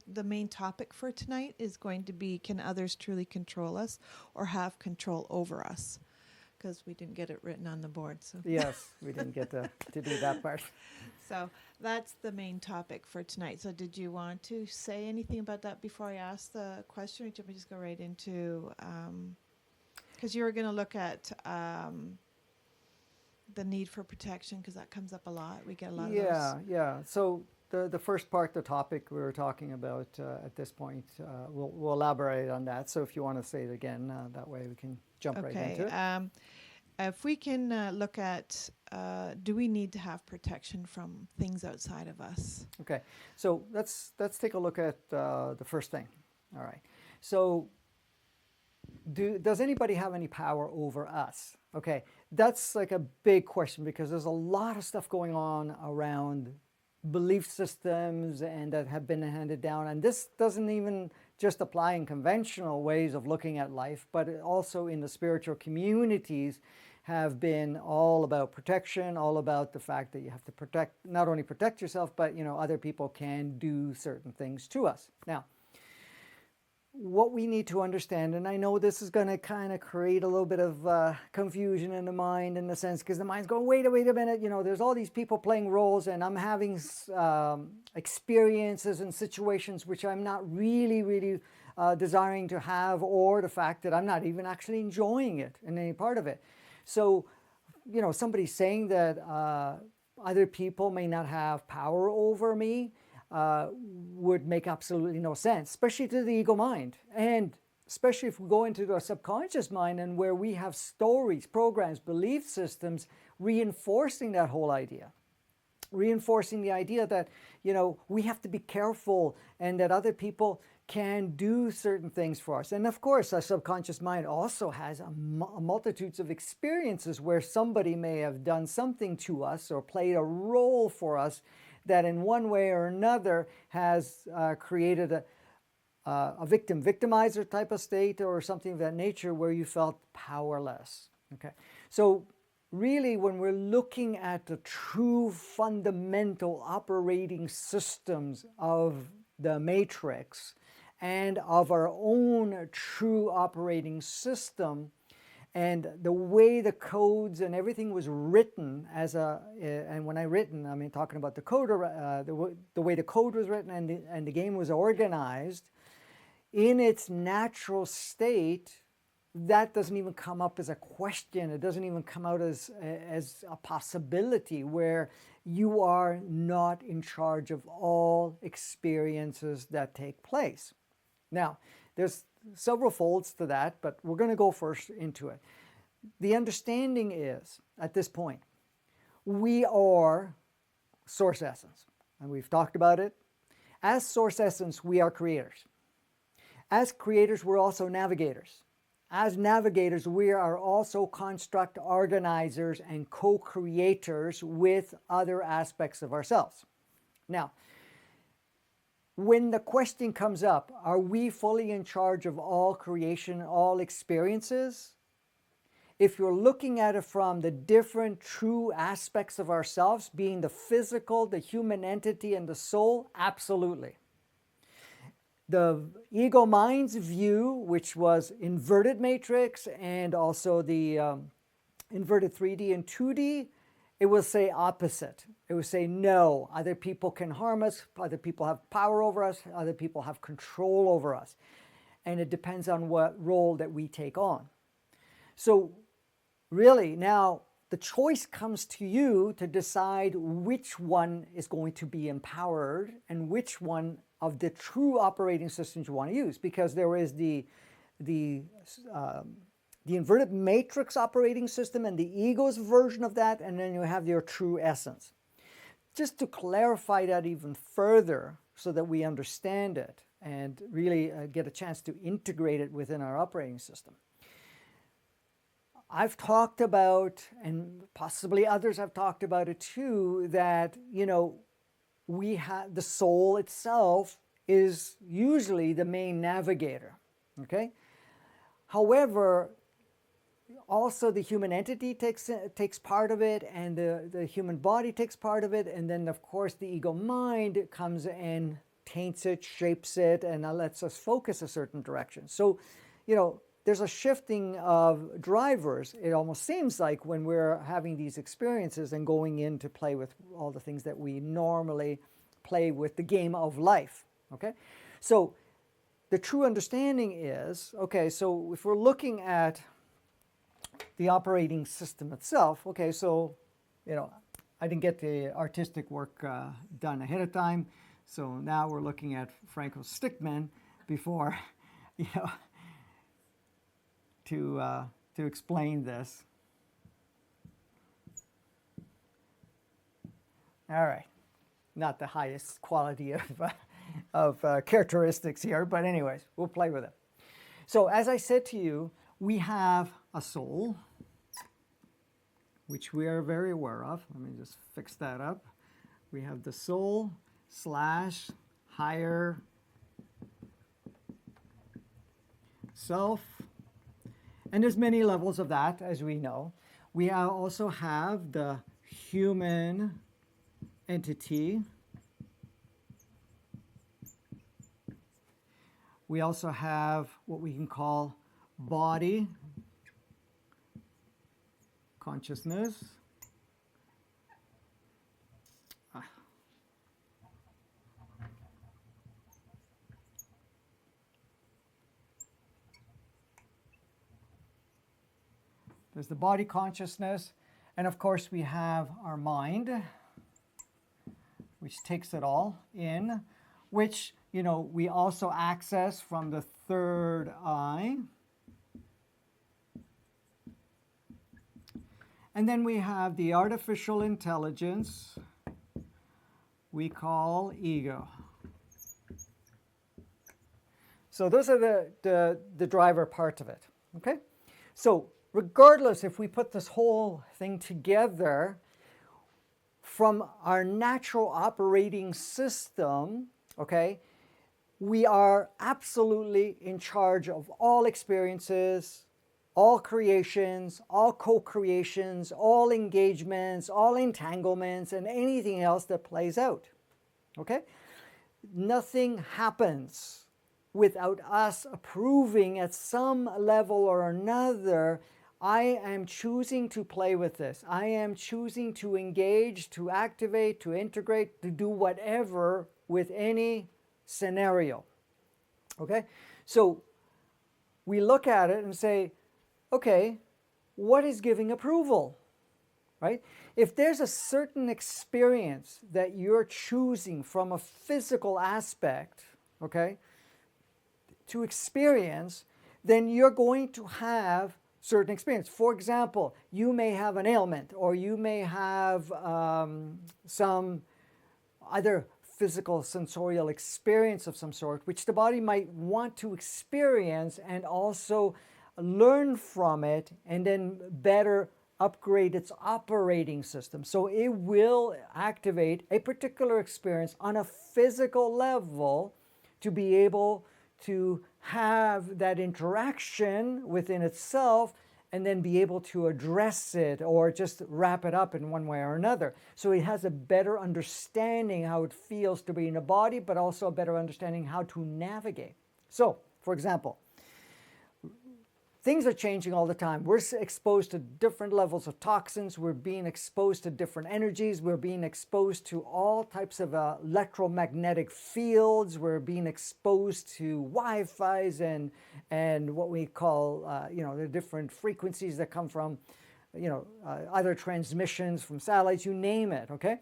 The main topic for tonight is going to be, can others truly control us or have control over us? Because we didn't get it written on the board. So Yes, we didn't get to do that part. So that's the main topic for tonight. So did you want to say anything about that before I ask the question, or should we just go right into, because you were going to look at the need for protection, because that comes up a lot. We get a lot of those. Yeah. So the first part, the topic we were talking about at this point, we'll elaborate on that. So if you want to say it again, that way we can jump right into it. If we can look at, do we need to have protection from things outside of us? Okay, so let's take a look at the first thing. All right. So does anybody have any power over us? Okay, that's like a big question, because there's a lot of stuff going on around belief systems and that have been handed down, and this doesn't even just apply in conventional ways of looking at life, but also in the spiritual communities have been all about protection, all about the fact that you have to protect, not only protect yourself, but other people can do certain things to us. Now, what we need to understand, and I know this is going to kind of create a little bit of confusion in the mind, in the sense, because the mind's going, wait a minute, there's all these people playing roles, and I'm having experiences and situations which I'm not really desiring to have, or the fact that I'm not even actually enjoying it in any part of it. So, somebody's saying that other people may not have power over me, would make absolutely no sense, especially to the ego mind. And especially if we go into the subconscious mind, and where we have stories, programs, belief systems reinforcing that whole idea. Reinforcing the idea that, we have to be careful, and that other people can do certain things for us. And of course, our subconscious mind also has a multitudes of experiences where somebody may have done something to us or played a role for us that in one way or another has created a victimizer type of state, or something of that nature, where you felt powerless. Okay, so really, when we're looking at the true fundamental operating systems of the matrix and of our own true operating system, and the way the codes and everything was written and when I written, I mean talking about the code, the way the code was written and the game was organized in its natural state, that doesn't even come up as a question. It doesn't even come out as a possibility, where you are not in charge of all experiences that take place. Now, there's several folds to that, but we're going to go first into it. The understanding is, at this point, we are source essence, and we've talked about it. As source essence, we are creators. As creators, we're also navigators. As navigators, we are also construct organizers and co-creators with other aspects of ourselves. Now, when the question comes up, are we fully in charge of all creation, all experiences? If you're looking at it from the different true aspects of ourselves, being the physical, the human entity, and the soul, absolutely. The ego mind's view, which was inverted matrix and also the inverted 3D and 2D, it will say opposite. It will say, no, other people can harm us, other people have power over us, other people have control over us. And it depends on what role that we take on. So really now the choice comes to you to decide which one is going to be empowered and which one of the true operating systems you want to use, because there is the inverted matrix operating system and the ego's version of that, and then you have your true essence. Just to clarify that even further so that we understand it and really get a chance to integrate it within our operating system. I've talked about, and possibly others have talked about it too, that, we have the soul itself is usually the main navigator, okay? However, also the human entity takes part of it, and the human body takes part of it, and then of course the ego mind comes and taints it, shapes it, and lets us focus a certain direction. So, there's a shifting of drivers, it almost seems like, when we're having these experiences and going in to play with all the things that we normally play with the game of life, okay? So the true understanding is, okay, so if we're looking at the operating system itself, okay, so, I didn't get the artistic work done ahead of time, so now we're looking at Franco's stickman before, to explain this. All right, not the highest quality of characteristics here, but anyways, we'll play with it. So as I said to you, we have a soul, which we are very aware of. Let me just fix that up. We have the soul / higher self. And there's many levels of that, as we know. We also have the human entity. We also have what we can call body consciousness. There's the body consciousness, and of course we have our mind, which takes it all in, which, we also access from the third eye. And then we have the artificial intelligence we call ego. So those are the driver parts of it, okay? So regardless, if we put this whole thing together from our natural operating system, okay, we are absolutely in charge of all experiences, all creations, all co-creations, all engagements, all entanglements, and anything else that plays out, okay? Nothing happens without us approving at some level or another. I am choosing to play with this. I am choosing to engage, to activate, to integrate, to do whatever with any scenario. Okay? So we look at it and say, okay, what is giving approval? Right? If there's a certain experience that you're choosing from a physical aspect, okay, to experience, then you're going to have certain experience. For example, you may have an ailment, or you may have some other physical sensorial experience of some sort, which the body might want to experience and also learn from it, and then better upgrade its operating system. So it will activate a particular experience on a physical level to be able to have that interaction within itself and then be able to address it or just wrap it up in one way or another. So it has a better understanding how it feels to be in a body, but also a better understanding how to navigate. So, for example, things are changing all the time. We're exposed to different levels of toxins. We're being exposed to different energies. We're being exposed to all types of electromagnetic fields. We're being exposed to Wi-Fi's and what we call, the different frequencies that come from, either transmissions from satellites, you name it, okay?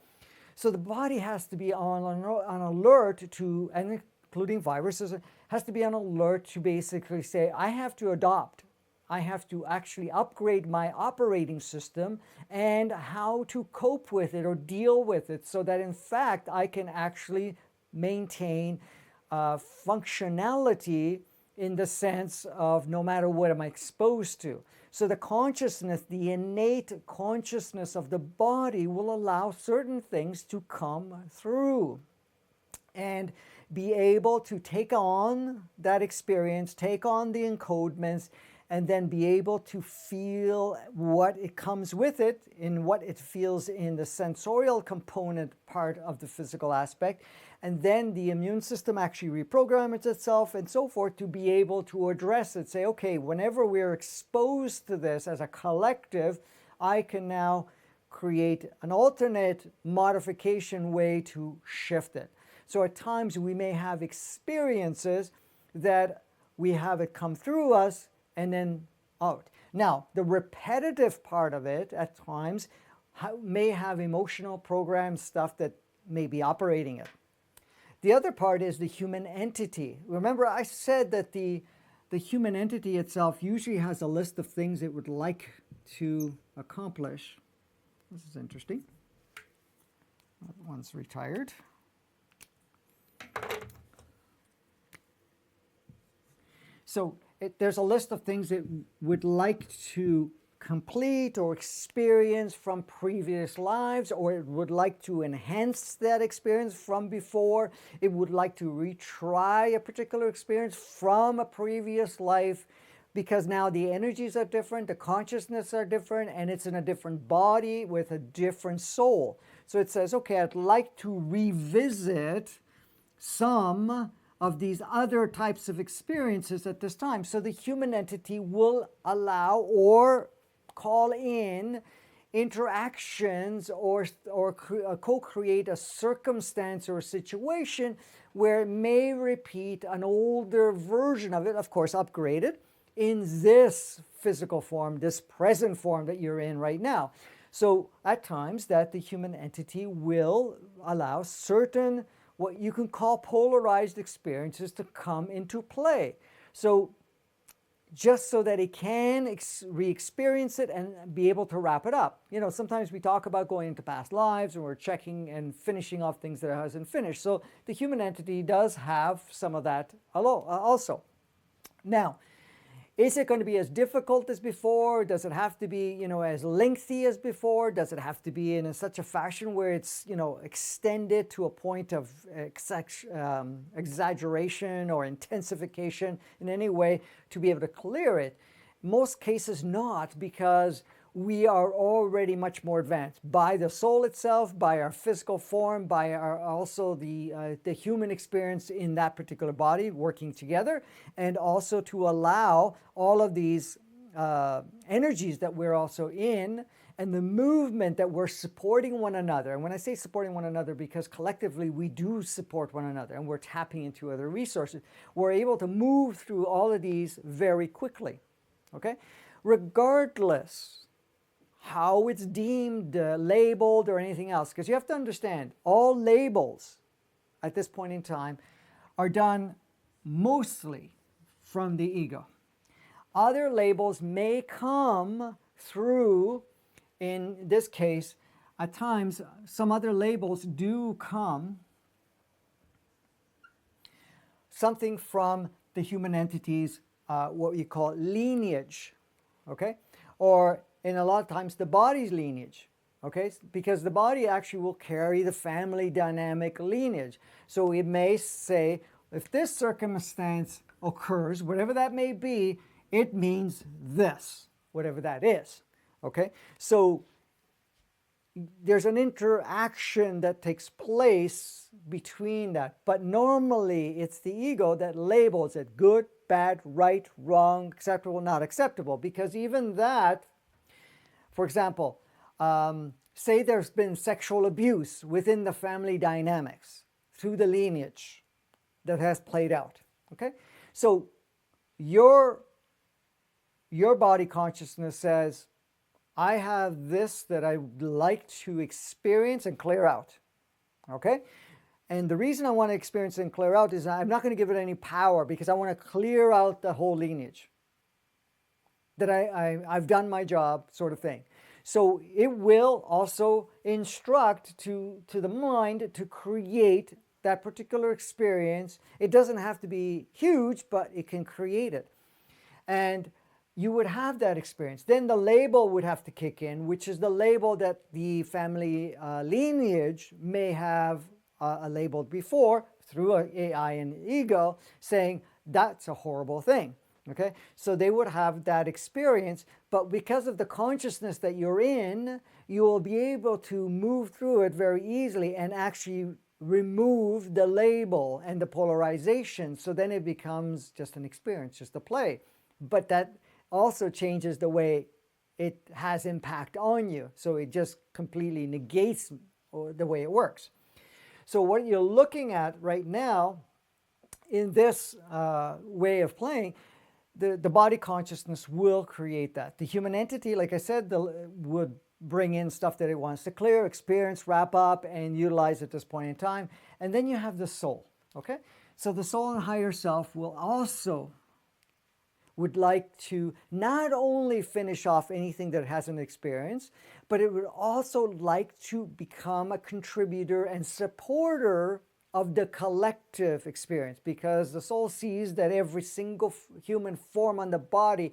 So the body has to be on alert to, and including viruses, has to be on alert to basically say, I have to adopt. I have to actually upgrade my operating system and how to cope with it or deal with it so that in fact I can actually maintain functionality in the sense of no matter what I'm exposed to. So the consciousness, the innate consciousness of the body will allow certain things to come through and be able to take on that experience, take on the encodements, and then be able to feel what it comes with it, in what it feels in the sensorial component part of the physical aspect. And then the immune system actually reprograms itself and so forth to be able to address it. Say, okay, whenever we're exposed to this as a collective, I can now create an alternate modification way to shift it. So at times we may have experiences that we have it come through us and then out. Now, the repetitive part of it at times may have emotional program stuff that may be operating it. The other part is the human entity. Remember, I said that the human entity itself usually has a list of things it would like to accomplish. This is interesting. That one's retired. So there's a list of things it would like to complete or experience from previous lives, or it would like to enhance that experience from before. It would like to retry a particular experience from a previous life because now the energies are different, the consciousness are different, and it's in a different body with a different soul. So it says, okay, I'd like to revisit some of these other types of experiences at this time. So the human entity will allow or call in interactions or co-create a circumstance or a situation where it may repeat an older version of it, of course upgraded, in this physical form, this present form that you're in right now. So at times that the human entity will allow certain what you can call polarized experiences to come into play. So just so that it can re-experience it and be able to wrap it up. You know, sometimes we talk about going into past lives and we're checking and finishing off things that it hasn't finished. So the human entity does have some of that also. Now, is it going to be as difficult as before? Does it have to be, as lengthy as before? Does it have to be in such a fashion where it's, extended to a point of exaggeration or intensification in any way to be able to clear it? Most cases not, because we are already much more advanced by the soul itself, by our physical form, by our also the human experience in that particular body working together, and also to allow all of these energies that we're also in and the movement that we're supporting one another. And when I say supporting one another, because collectively we do support one another and we're tapping into other resources, we're able to move through all of these very quickly, okay? Regardless how it's deemed, labeled, or anything else. Because you have to understand, all labels at this point in time are done mostly from the ego. Other labels may come through, in this case, at times, some other labels do come something from the human entity's, what you call lineage, okay? Or in a lot of times the body's lineage, okay? Because the body actually will carry the family dynamic lineage. So it may say, if this circumstance occurs, whatever that may be, it means this, whatever that is, okay? So there's an interaction that takes place between that. But normally it's the ego that labels it good, bad, right, wrong, acceptable, not acceptable. Because even that, for example, say there's been sexual abuse within the family dynamics through the lineage that has played out. Okay, so your body consciousness says, I have this that I would like to experience and clear out. Okay, and the reason I want to experience and clear out is I'm not going to give it any power, because I want to clear out the whole lineage. That I've done my job, sort of thing. So it will also instruct to the mind to create that particular experience. It doesn't have to be huge, but it can create it. And you would have that experience. Then the label would have to kick in, which is the label that the family lineage may have labeled before through AI and ego, saying that's a horrible thing. Okay, so they would have that experience, but because of the consciousness that you're in, you will be able to move through it very easily and actually remove the label and the polarization. So then it becomes just an experience, just a play. But that also changes the way it has impact on you. So it just completely negates the way it works. So what you're looking at right now in this way of playing, the body consciousness will create that. The human entity, like I said, would bring in stuff that it wants to clear, experience, wrap up, and utilize at this point in time. And then you have the soul, okay? So the soul and higher self will also would like to not only finish off anything that it hasn't experienced, but it would also like to become a contributor and supporter of the collective experience, because the soul sees that every single human form on the body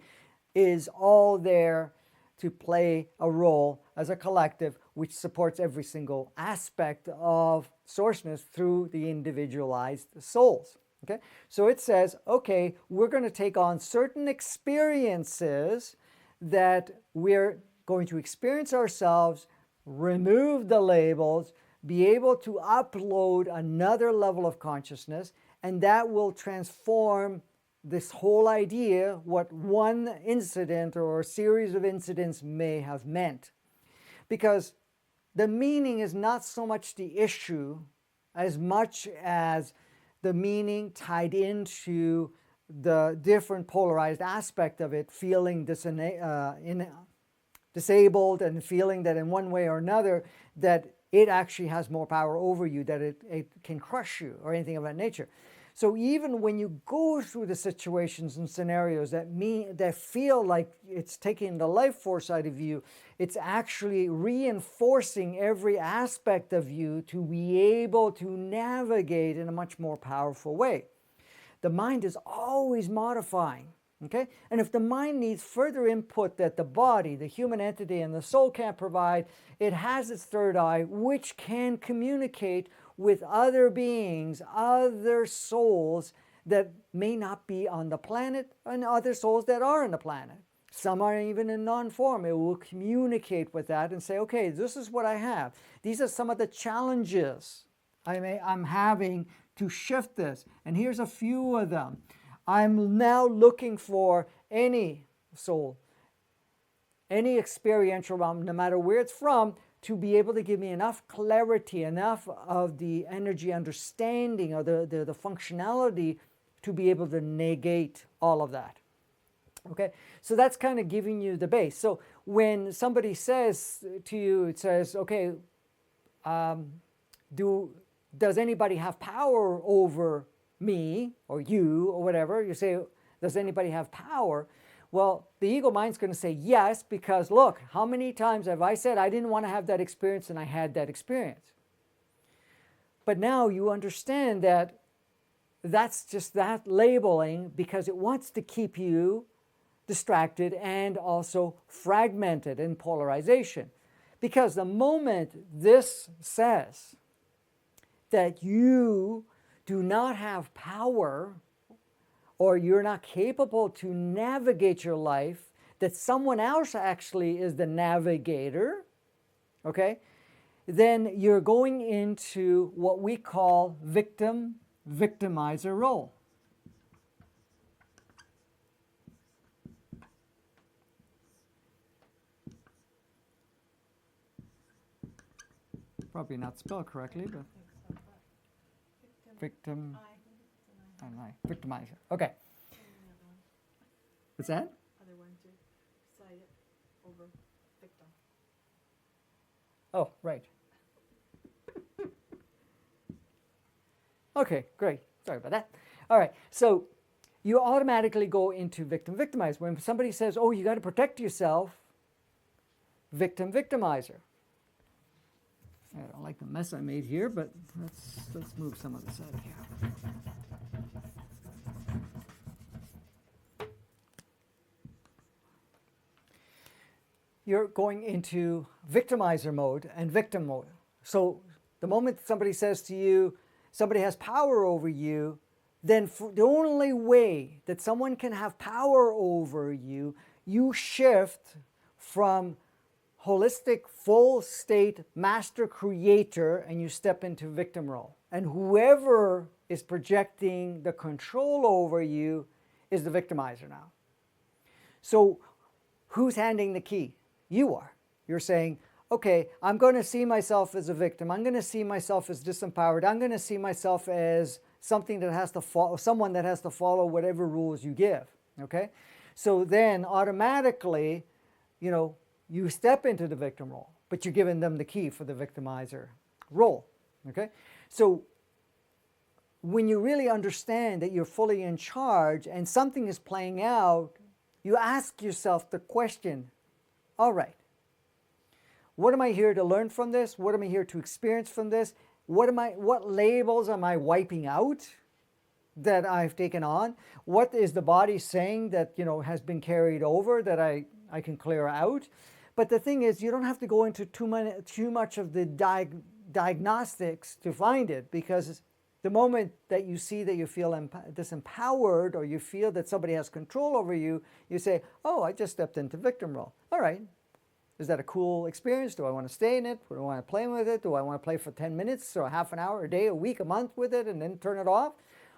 is all there to play a role as a collective, which supports every single aspect of sourceness through the individualized souls. Okay, so it says, okay, we're going to take on certain experiences that we're going to experience ourselves, remove the labels, be able to upload another level of consciousness, and that will transform this whole idea, what one incident or a series of incidents may have meant. Because the meaning is not so much the issue as much as the meaning tied into the different polarized aspect of it, feeling disabled and feeling that in one way or another that it actually has more power over you, that it can crush you or anything of that nature. So even when you go through the situations and scenarios that feel like it's taking the life force out of you, it's actually reinforcing every aspect of you to be able to navigate in a much more powerful way. The mind is always modifying. Okay? And if the mind needs further input that the body, the human entity, and the soul can't provide, it has its third eye, which can communicate with other beings, other souls that may not be on the planet, and other souls that are on the planet. Some are even in non-form. It will communicate with that and say, okay, this is what I have. These are some of the challenges I'm having to shift this. And here's a few of them. I'm now looking for any soul, any experiential realm, no matter where it's from, to be able to give me enough clarity, enough of the energy understanding or the functionality to be able to negate all of that. Okay, so that's kind of giving you the base. So when somebody says to you, it says, okay, does anybody have power over me or you or whatever? You say, does anybody have power? Well, the ego mind's going to say yes, because look, how many times have I said I didn't want to have that experience and I had that experience? But now you understand that that's just that labeling, because it wants to keep you distracted and also fragmented in polarization. Because the moment this says that you do not have power, or you're not capable to navigate your life, that someone else actually is the navigator, okay, then you're going into what we call victimizer role. Probably not spelled correctly, but victim, and I, victimizer. Okay. What's that? Other one to cite it over victim. Oh, right. Okay, great. Sorry about that. All right, so you automatically go into victim victimizer. When somebody says, oh, you got to protect yourself, victim victimizer. I don't like the mess I made here, but let's move some of this out of here. You're going into victimizer mode and victim mode. So the moment somebody says to you, somebody has power over you, then the only way that someone can have power over you, you shift from holistic, full state master creator and you step into victim role. And whoever is projecting the control over you is the victimizer now. So who's handing the key? You are. You're saying, okay, I'm going to see myself as a victim. I'm going to see myself as disempowered. I'm going to see myself as something that has to follow, someone that has to follow whatever rules you give. Okay? So then automatically, you know, you step into the victim role, but you're giving them the key for the victimizer role. Okay? So when you really understand that you're fully in charge and something is playing out, you ask yourself the question, all right, what am I here to learn from this? What am I here to experience from this? What labels am I wiping out that I've taken on? What is the body saying that, you know, has been carried over that I can clear out? But the thing is, you don't have to go into too much of the diagnostics to find it, because the moment that you see that you feel disempowered or you feel that somebody has control over you, you say, oh, I just stepped into victim role. All right. Is that a cool experience? Do I want to stay in it? Do I want to play with it? Do I want to play for 10 minutes or half an hour, a day, a week, a month with it and then turn it off?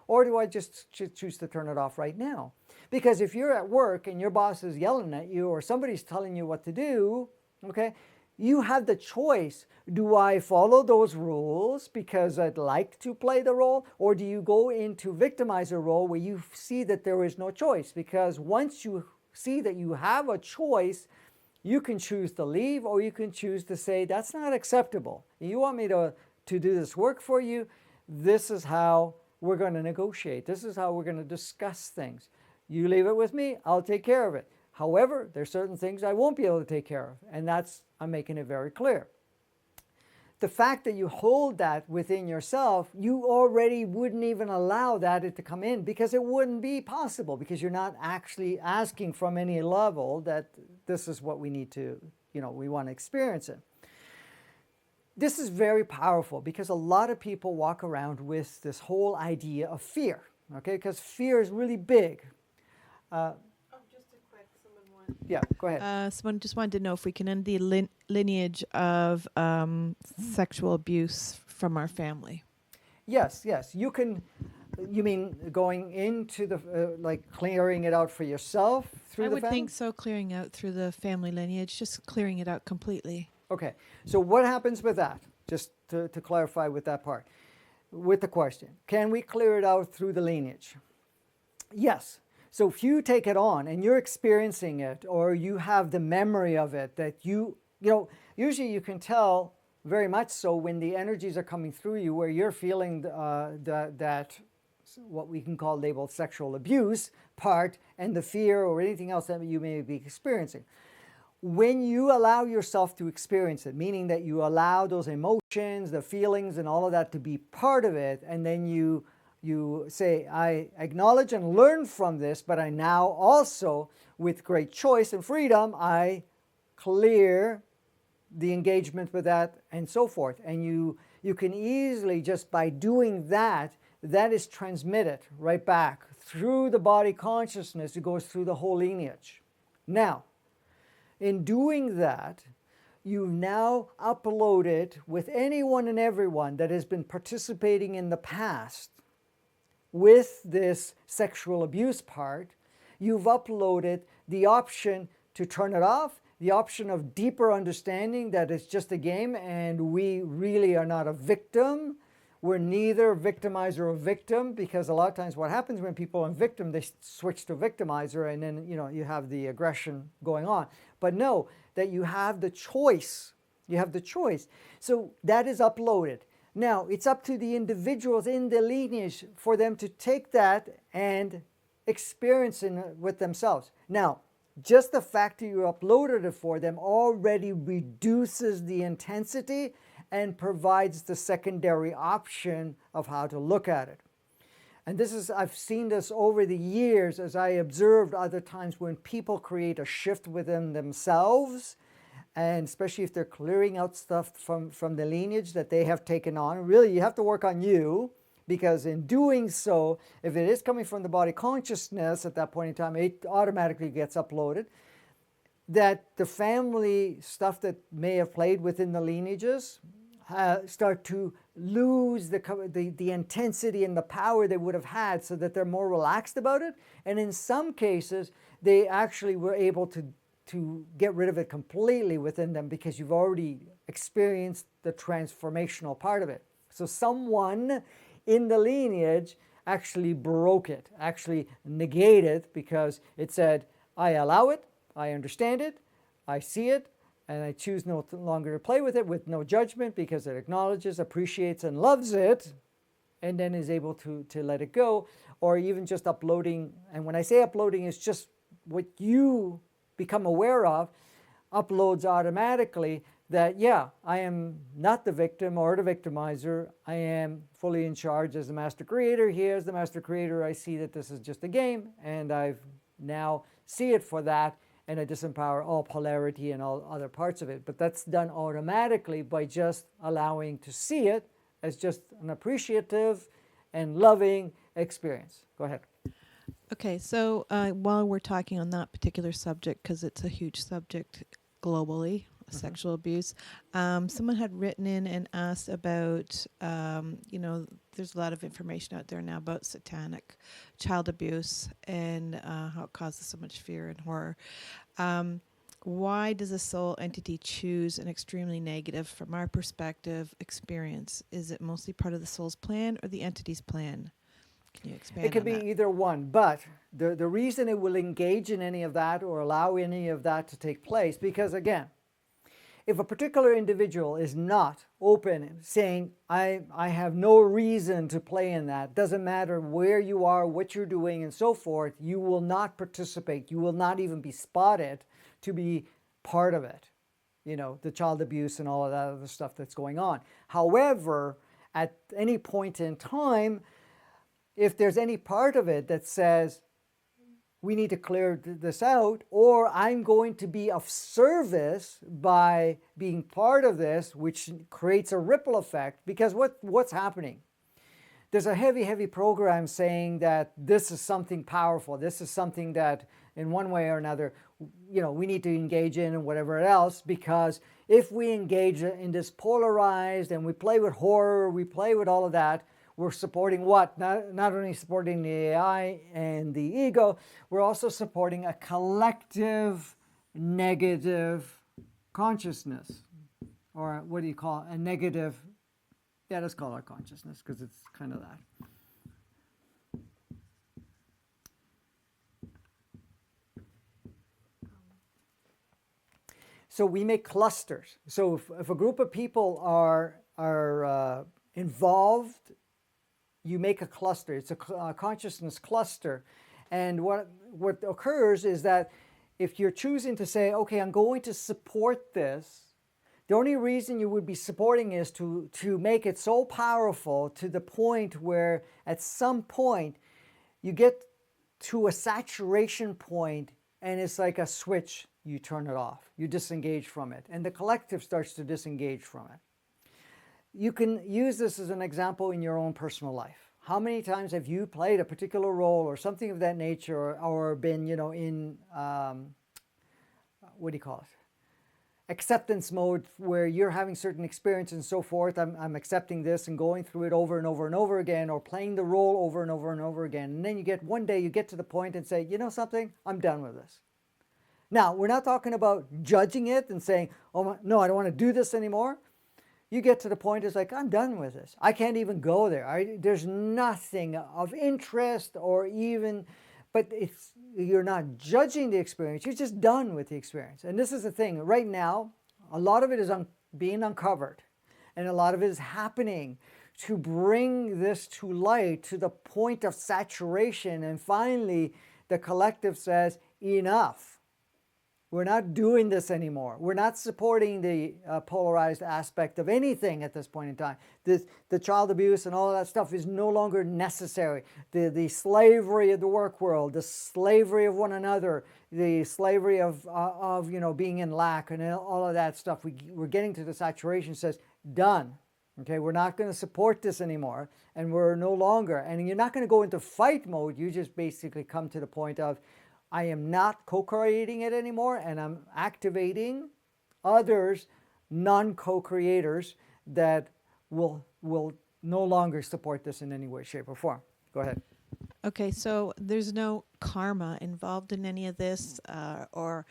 Or do I just choose to turn it off right now? Because if you're at work and your boss is yelling at you or somebody's telling you what to do, okay, you have the choice. Do I follow those rules because I'd like to play the role? Or do you go into victimizer role where you see that there is no choice? Because once you see that you have a choice, you can choose to leave or you can choose to say, that's not acceptable. You want me to do this work for you? This is how we're going to negotiate. This is how we're going to discuss things. You leave it with me, I'll take care of it. However, there's certain things I won't be able to take care of, and I'm making it very clear. The fact that you hold that within yourself, you already wouldn't even allow that to come in, because it wouldn't be possible, because you're not actually asking from any level that this is what we need to, we want to experience it. This is very powerful because a lot of people walk around with this whole idea of fear, okay? Because fear is really big. Just a quick, yeah, go ahead. someone just wanted to know if we can end the lineage of sexual abuse from our family. Yes, you can. You mean going into the, like clearing it out for yourself through the family? I would think so, clearing out through the family lineage, just clearing it out completely. Okay, so what happens with that? Just to clarify with that part, with the question, can we clear it out through the lineage? Yes. So if you take it on and you're experiencing it, or you have the memory of it, that usually you can tell very much so when the energies are coming through you, where you're feeling that what we can call labeled sexual abuse part, and the fear or anything else that you may be experiencing. When you allow yourself to experience it, meaning that you allow those emotions, the feelings, and all of that to be part of it, and then you say, I acknowledge and learn from this, but I now also, with great choice and freedom, I clear the engagement with that and so forth. And you can easily, just by doing that, that is transmitted right back through the body consciousness. It goes through the whole lineage. Now, in doing that, you now upload it with anyone and everyone that has been participating in the past with this sexual abuse part. You've uploaded the option to turn it off. the option of deeper understanding that it's just a game and we really are not a victim. We're neither victimizer or victim, because a lot of times what happens when people are victim, they switch to victimizer, and then you have the aggression going on. But no, that you have the choice. You have the choice. So that is uploaded. Now it's up to the individuals in the lineage for them to take that and experience it with themselves. Now, just the fact that you uploaded it for them already reduces the intensity and provides the secondary option of how to look at it. And I've seen this over the years as I observed other times when people create a shift within themselves, and especially if they're clearing out stuff from the lineage that they have taken on. Really, you have to work on you, because in doing so, if it is coming from the body consciousness at that point in time, it automatically gets uploaded. That the family stuff that may have played within the lineages start to lose the intensity and the power they would have had, so that they're more relaxed about it. And in some cases, they actually were able to get rid of it completely within them, because you've already experienced the transformational part of it. So someone in the lineage actually broke it, actually negated, because it said, I allow it, I understand it, I see it, and I choose no longer to play with it with no judgment, because it acknowledges, appreciates, and loves it, and then is able to let it go. Or even just uploading, and when I say uploading, it's just what you become aware of, uploads automatically that, yeah, I am not the victim or the victimizer. I am fully in charge as the master creator. Here as the master creator, I see that this is just a game, and I've now see it for that, and I disempower all polarity and all other parts of it. But that's done automatically by just allowing to see it as just an appreciative and loving experience. Go ahead. Okay, so while we're talking on that particular subject, because it's a huge subject globally, sexual abuse, someone had written in and asked about, there's a lot of information out there now about satanic child abuse and how it causes so much fear and horror. Why does a soul entity choose an extremely negative, from our perspective, experience? Is it mostly part of the soul's plan or the entity's plan? Can you expand It could on be that? either one, but the reason it will engage in any of that or allow any of that to take place, because again, if a particular individual is not open, saying, I have no reason to play in that, doesn't matter where you are, what you're doing, and so forth, you will not participate. You will not even be spotted to be part of it. The child abuse and all of that other stuff that's going on. However, at any point in time, if there's any part of it that says, we need to clear this out, or I'm going to be of service by being part of this, which creates a ripple effect. Because what's happening? There's a heavy program saying that this is something powerful. This is something that in one way or another, we need to engage in and whatever else, because if we engage in this polarized and we play with horror, we play with all of that, we're supporting what? Not only supporting the AI and the ego, we're also supporting a collective negative consciousness. Or what do you call it? A negative, let's call it consciousness, because it's kind of that. So we make clusters. So if a group of people are involved, you make a cluster. It's a consciousness cluster. And what occurs is that if you're choosing to say, okay, I'm going to support this, the only reason you would be supporting is to make it so powerful to the point where at some point you get to a saturation point and it's like a switch, you turn it off. You disengage from it. And the collective starts to disengage from it. You can use this as an example in your own personal life. How many times have you played a particular role or something of that nature, or been, in, what do you call it? Acceptance mode, where you're having certain experience and so forth. I'm accepting this and going through it over and over and over again, or playing the role over and over and over again. And then one day you get to the point and say, you know something? I'm done with this. Now, we're not talking about judging it and saying, oh, no, I don't want to do this anymore. You get to the point, it's like, I'm done with this. I can't even go there. There's nothing of interest or even, but you're not judging the experience. You're just done with the experience. And this is the thing. Right now, a lot of it is being uncovered. And a lot of it is happening to bring this to light to the point of saturation. And finally, the collective says, enough. We're not doing this anymore. We're not supporting the polarized aspect of anything at this point in time. The child abuse and all of that stuff is no longer necessary. The slavery of the work world, the slavery of one another, the slavery of being in lack and all of that stuff. We're getting to the saturation. Says done. Okay, we're not going to support this anymore, and we're no longer. And you're not going to go into fight mode. You just basically come to the point of, I am not co-creating it anymore, and I'm activating others, non-co-creators, that will no longer support this in any way, shape, or form. Go ahead. Okay, so there's no karma involved in any of this, or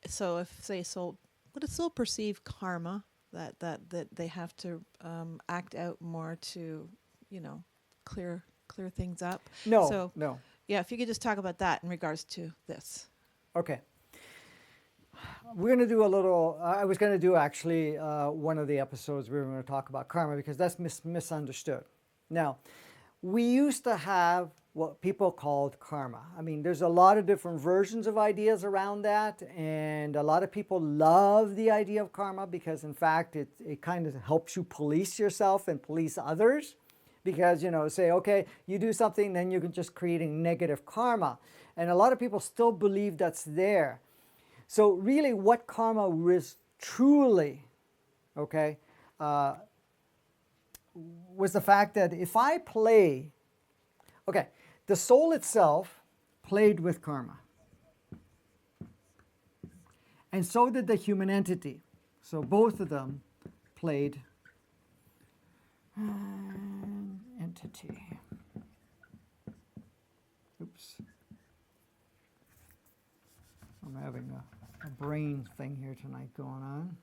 so if say soul, would a soul perceive karma that they have to act out more to, clear things up? No, So no. yeah, if you could just talk about that in regards to this. Okay. We're going to do a little, I was going to do actually one of the episodes we were going to talk about karma because that's misunderstood. Now, we used to have what people called karma. I mean, there's a lot of different versions of ideas around that, and a lot of people love the idea of karma because, in fact, it kind of helps you police yourself and police others. Because, say, okay, you do something, then you're just creating negative karma. And a lot of people still believe that's there. So really what karma was truly, okay, was the fact that if I play, okay, the soul itself played with karma. And so did the human entity. So both of them played entity. Oops. I'm having a brain thing here tonight going on.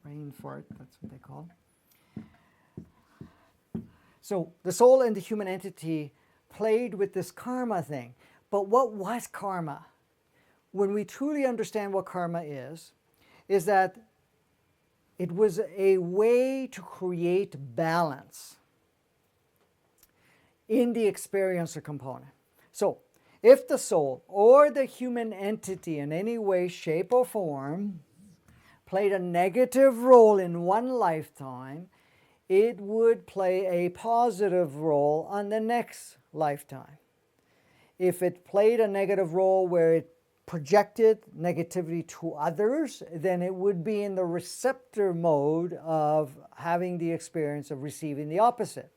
Brain fart, that's what they call it. So the soul and the human entity played with this karma thing. But what was karma? When we truly understand what karma is that it was a way to create balance in the experiencer component. So, if the soul or the human entity in any way, shape, or form played a negative role in one lifetime, it would play a positive role on the next lifetime. If it played a negative role where it projected negativity to others, then it would be in the receptor mode of having the experience of receiving the opposite.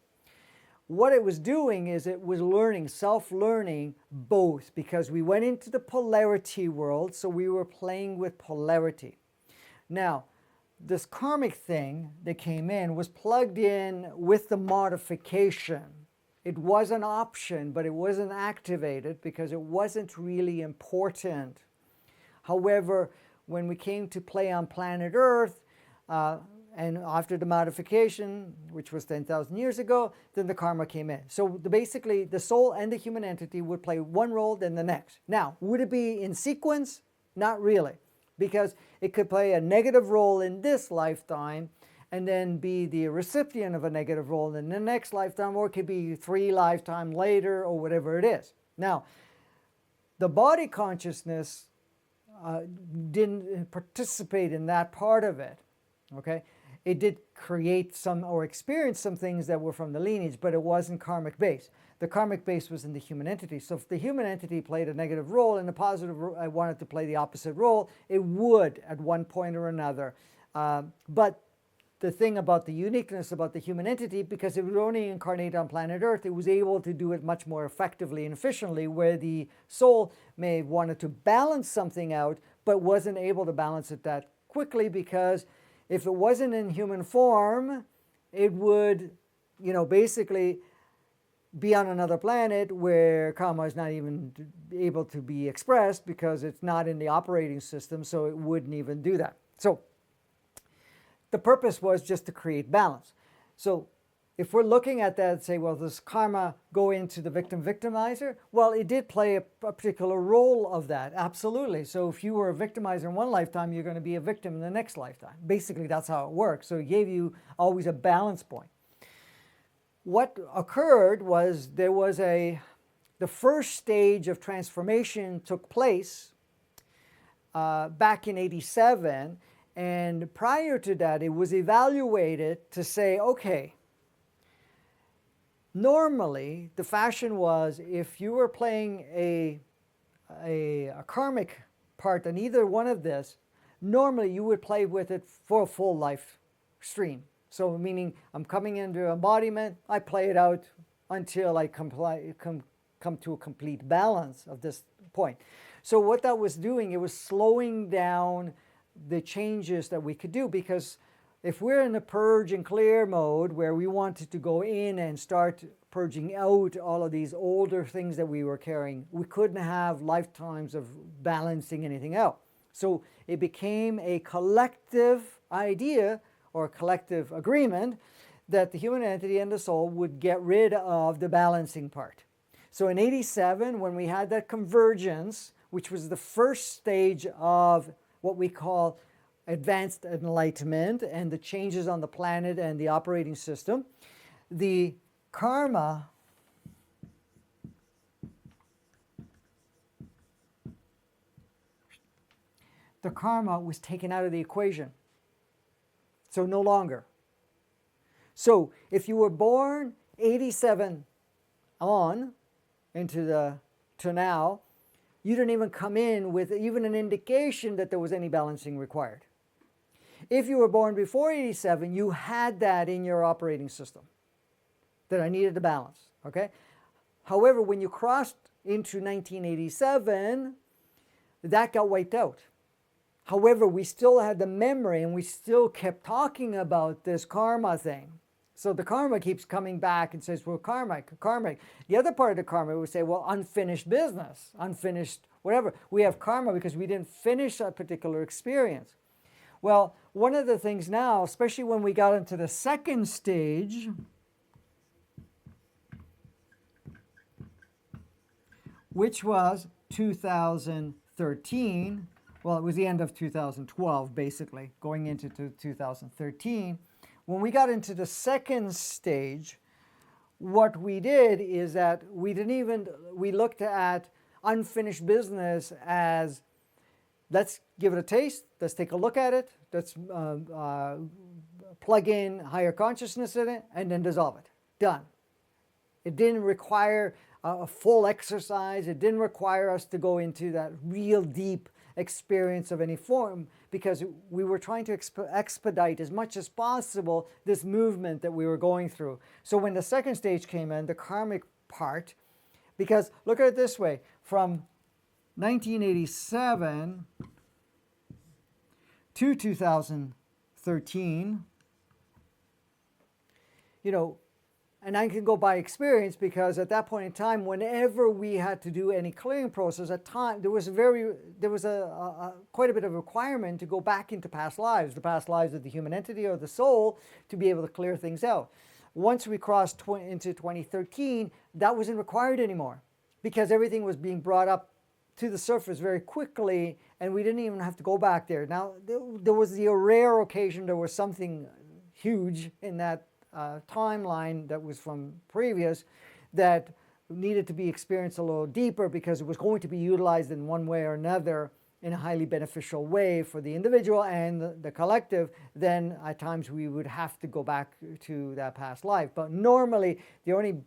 What it was doing is it was learning, self-learning both, because we went into the polarity world, so we were playing with polarity. Now, this karmic thing that came in was plugged in with the modification. It was an option, but it wasn't activated because it wasn't really important. However, when we came to play on planet Earth, and after the modification, which was 10,000 years ago, then the karma came in. So basically, the soul and the human entity would play one role, then the next. Now, would it be in sequence? Not really, because it could play a negative role in this lifetime and then be the recipient of a negative role in the next lifetime, or it could be 3 lifetimes later, or whatever it is. Now, the body consciousness didn't participate in that part of it, okay? It did create some or experience some things that were from the lineage, but it wasn't karmic base. The karmic base was in the human entity. So if the human entity played a negative role and the positive I wanted to play the opposite role, it would at one point or another. But the thing about the uniqueness about the human entity, because it would only incarnate on planet Earth, it was able to do it much more effectively and efficiently, where the soul may have wanted to balance something out, but wasn't able to balance it that quickly, because if it wasn't in human form, it would, basically be on another planet where karma is not even able to be expressed because it's not in the operating system, so it wouldn't even do that. So the purpose was just to create balance. So if we're looking at that and say, well, does karma go into the victimizer? Well, it did play a particular role of that, absolutely. So if you were a victimizer in one lifetime, you're going to be a victim in the next lifetime. Basically, that's how it works. So it gave you always a balance point. What occurred was the first stage of transformation took place back in 87, and prior to that, it was evaluated to say, okay, normally the fashion was if you were playing a karmic part on either one of this, normally you would play with it for a full life stream. So meaning I'm coming into embodiment, I play it out until I come to a complete balance of this point. So what that was doing, it was slowing down the changes that we could do, because if we're in a purge and clear mode where we wanted to go in and start purging out all of these older things that we were carrying, we couldn't have lifetimes of balancing anything out. So it became a collective idea or a collective agreement that the human entity and the soul would get rid of the balancing part. So in 87, when we had that convergence, which was the first stage of what we call advanced enlightenment and the changes on the planet and the operating system, the karma was taken out of the equation. So no longer. So if you were born 87 on to now, you didn't even come in with even an indication that there was any balancing required. If you were born before 87, you had that in your operating system, that I needed to balance, okay? However, when you crossed into 1987, that got wiped out. However, we still had the memory and we still kept talking about this karma thing. So the karma keeps coming back and says, well, karmic. The other part of the karma would say, well, unfinished business, unfinished whatever. We have karma because we didn't finish a particular experience. Well, one of the things now, especially when we got into the second stage, which was 2013, well, it was the end of 2012, basically, going into 2013. When we got into the second stage, what we did is that we looked at unfinished business as, let's give it a taste, let's take a look at it, let's plug in higher consciousness in it, and then dissolve it. Done. It didn't require a full exercise. It didn't require us to go into that real deep experience of any form, because we were trying to expedite as much as possible this movement that we were going through. So when the second stage came in, the karmic part, because look at it this way, from 1987 to 2013, and I can go by experience, because at that point in time, whenever we had to do any clearing process, at time there was quite a bit of requirement to go back into past lives, the past lives of the human entity or the soul, to be able to clear things out. Once we crossed into 2013, that wasn't required anymore, because everything was being brought up to the surface very quickly, and we didn't even have to go back there. Now, there was the rare occasion there was something huge in that timeline that was from previous that needed to be experienced a little deeper, because it was going to be utilized in one way or another in a highly beneficial way for the individual and the collective. Then at times we would have to go back to that past life. But normally the only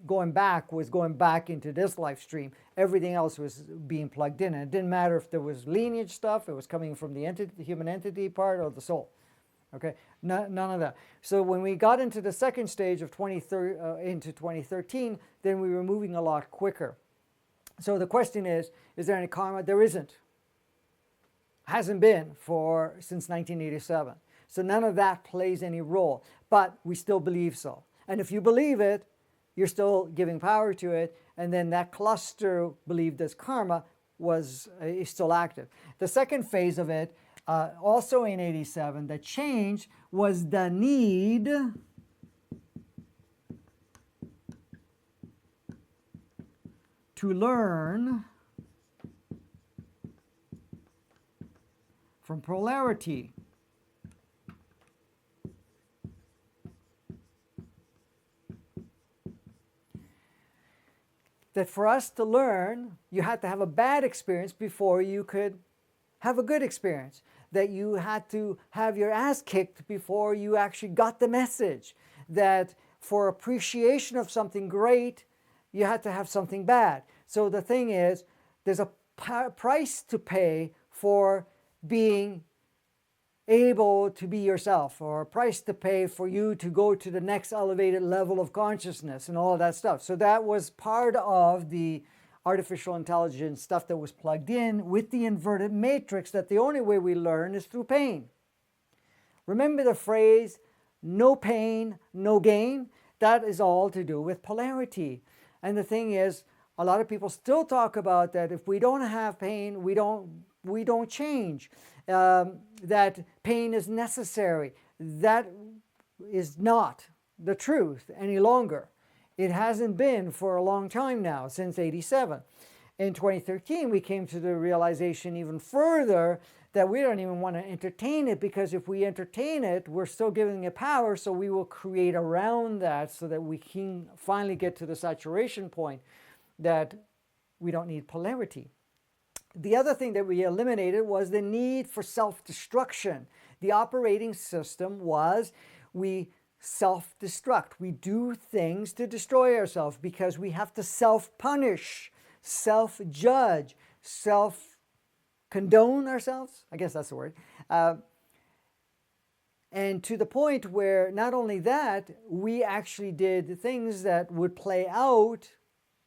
going back was going back into this life stream. Everything else was being plugged in, and it didn't matter if there was lineage stuff, it was coming from the human entity part or the soul. Okay, none of that. So when we got into the second stage of into 2013, then we were moving a lot quicker. So the question is there any karma? There isn't. Hasn't been since 1987. So none of that plays any role, but we still believe so. And if you believe it, you're still giving power to it, and then that cluster believed as karma is still active. The second phase of it, also in 87, that changed was the need to learn from polarity. That for us to learn, you had to have a bad experience before you could have a good experience. That you had to have your ass kicked before you actually got the message. That for appreciation of something great, you had to have something bad. So the thing is, there's a price to pay for being able to be yourself, or a price to pay for you to go to the next elevated level of consciousness and all of that stuff. So that was part of the artificial intelligence stuff that was plugged in with the inverted matrix, that the only way we learn is through pain. Remember the phrase, no pain, no gain? That is all to do with polarity. And the thing is, a lot of people still talk about that if we don't have pain, we don't change. That pain is necessary. That is not the truth any longer. It hasn't been for a long time now, since 87. In 2013, we came to the realization even further that we don't even want to entertain it, because if we entertain it, we're still giving it power, so we will create around that so that we can finally get to the saturation point that we don't need polarity. The other thing that we eliminated was the need for self-destruction. The operating system was we self-destruct. We do things to destroy ourselves because we have to self-punish, self-judge, self-condone ourselves. I guess that's the word. And to the point where not only that, we actually did things that would play out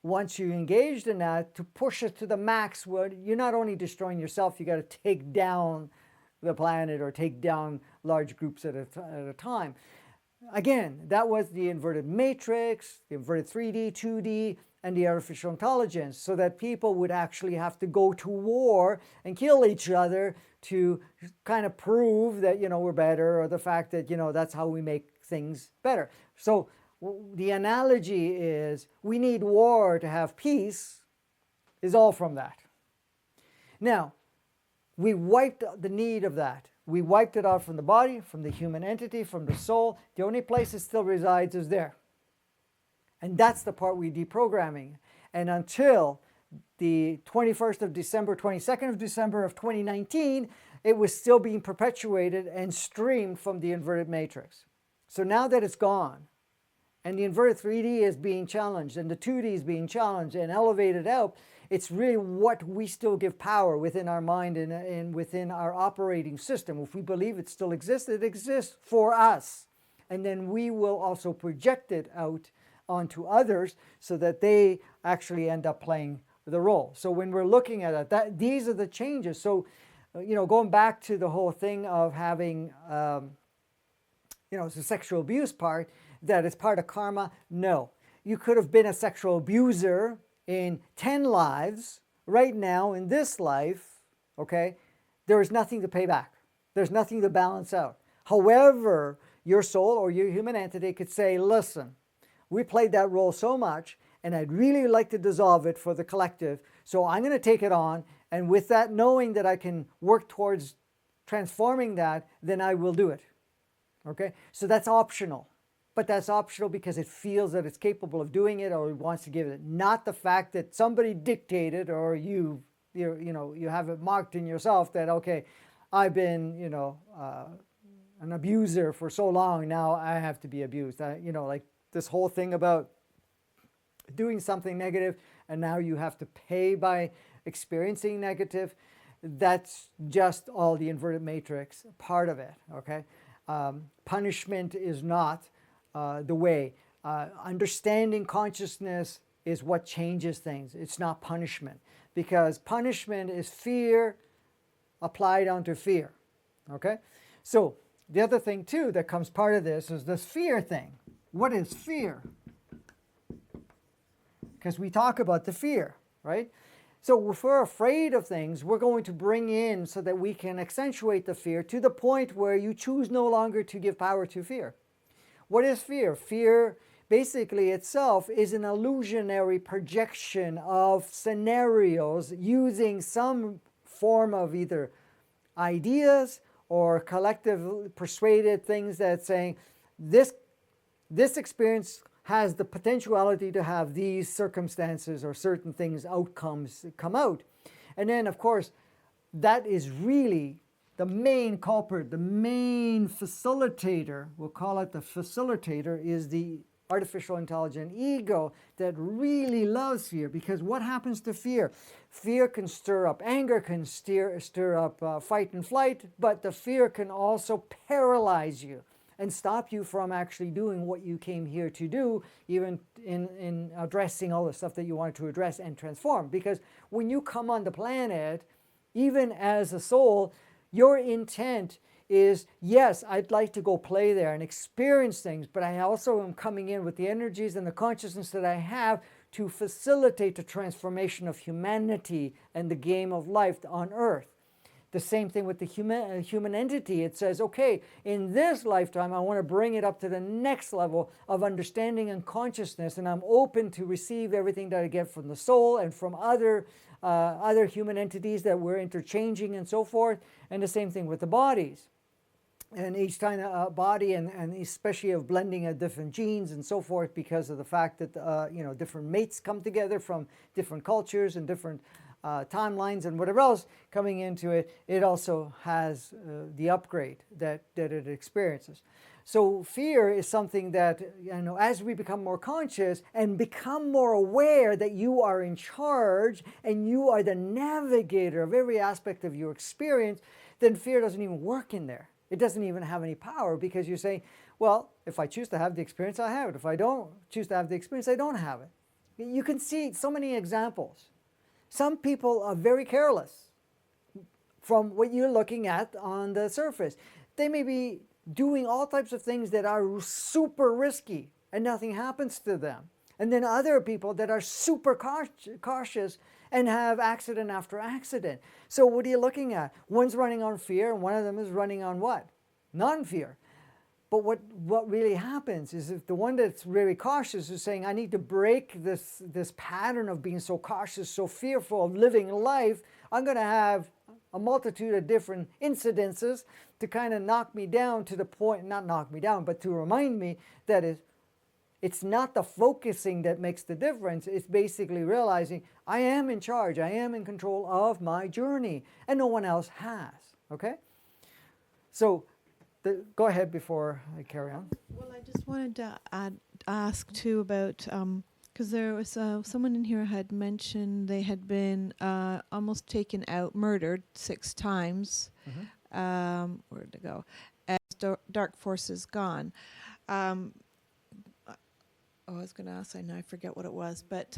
once you engaged in that to push it to the max, where you're not only destroying yourself, you got to take down the planet or take down large groups at a time. Again, that was the inverted matrix, the inverted 3D, 2D, and the artificial intelligence, so that people would actually have to go to war and kill each other to kind of prove that, we're better, or the fact that, that's how we make things better. So the analogy is, we need war to have peace, is all from that. Now, we wiped the need of that. We wiped it out from the body, from the human entity, from the soul. The only place it still resides is there. And that's the part we're deprogramming. And until the 21st of December, 22nd of December of 2019, it was still being perpetuated and streamed from the inverted matrix. So now that it's gone, and the inverted 3D is being challenged, and the 2D is being challenged and elevated out, it's really what we still give power within our mind and within our operating system. If we believe it still exists, it exists for us. And then we will also project it out onto others so that they actually end up playing the role. So when we're looking at it, these are the changes. So, going back to the whole thing of having, the sexual abuse part, that is part of karma. No. You could have been a sexual abuser in 10 lives. Right now, in this life, okay, there is nothing to pay back. There's nothing to balance out. However, your soul or your human entity could say, listen, we played that role so much, and I'd really like to dissolve it for the collective, so I'm going to take it on, and with that, knowing that I can work towards transforming that, then I will do it. Okay? So that's optional. But that's optional because it feels that it's capable of doing it, or it wants to give it. Not the fact that somebody dictated, or you have it marked in yourself that, okay, I've been, an abuser for so long, now I have to be abused. Like this whole thing about doing something negative and now you have to pay by experiencing negative. That's just all the inverted matrix part of it, okay? Punishment is not the way. Understanding consciousness is what changes things. It's not punishment, because punishment is fear applied onto fear. Okay? So the other thing too that comes part of this is this fear thing. What is fear? because we talk about the fear, right? So if we're afraid of things, we're going to bring in so that we can accentuate the fear to the point where you choose no longer to give power to fear. What is fear? Fear basically itself is an illusionary projection of scenarios using some form of either ideas or collective persuaded things that saying this experience has the potentiality to have these circumstances or certain things, outcomes come out. And then, of course, that is really the main culprit, the main facilitator, we'll call it the facilitator, is the artificial intelligent ego that really loves fear. Because what happens to fear? Fear can stir up anger, can stir up fight and flight, but the fear can also paralyze you and stop you from actually doing what you came here to do, even in addressing all the stuff that you wanted to address and transform. Because when you come on the planet, even as a soul, your intent is, yes, I'd like to go play there and experience things, but I also am coming in with the energies and the consciousness that I have to facilitate the transformation of humanity and the game of life on Earth. The same thing with the human entity. It says, okay, in this lifetime, I want to bring it up to the next level of understanding and consciousness, and I'm open to receive everything that I get from the soul and from other human entities that we're interchanging and so forth. And the same thing with the bodies. And each time a body, and especially of blending of different genes and so forth, because of the fact that different mates come together from different cultures and different timelines and whatever else coming into it, it also has the upgrade that it experiences. So fear is something that, as we become more conscious and become more aware that you are in charge and you are the navigator of every aspect of your experience, then fear doesn't even work in there. It doesn't even have any power, because you're saying, well, if I choose to have the experience, I have it. If I don't choose to have the experience, I don't have it. You can see so many examples. Some people are very careless from what you're looking at on the surface. They may be doing all types of things that are super risky and nothing happens to them. And then other people that are super cautious and have accident after accident. So what are you looking at? One's running on fear and one of them is running on what? Non-fear. But what really happens is, if the one that's very cautious is saying, I need to break this pattern of being so cautious, so fearful of living life, I'm going to have a multitude of different incidences to kind of knock me down to the point, not knock me down, but to remind me that it's not the focusing that makes the difference. It's basically realizing I am in charge, I am in control of my journey, and no one else has, okay? So, go ahead before I carry on. Well, I just wanted to ask too about, because there was someone in here had mentioned they had been almost taken out, murdered 6 times. Mm-hmm. Where'd it go? As dark forces gone. I was going to ask, I forget what it was, but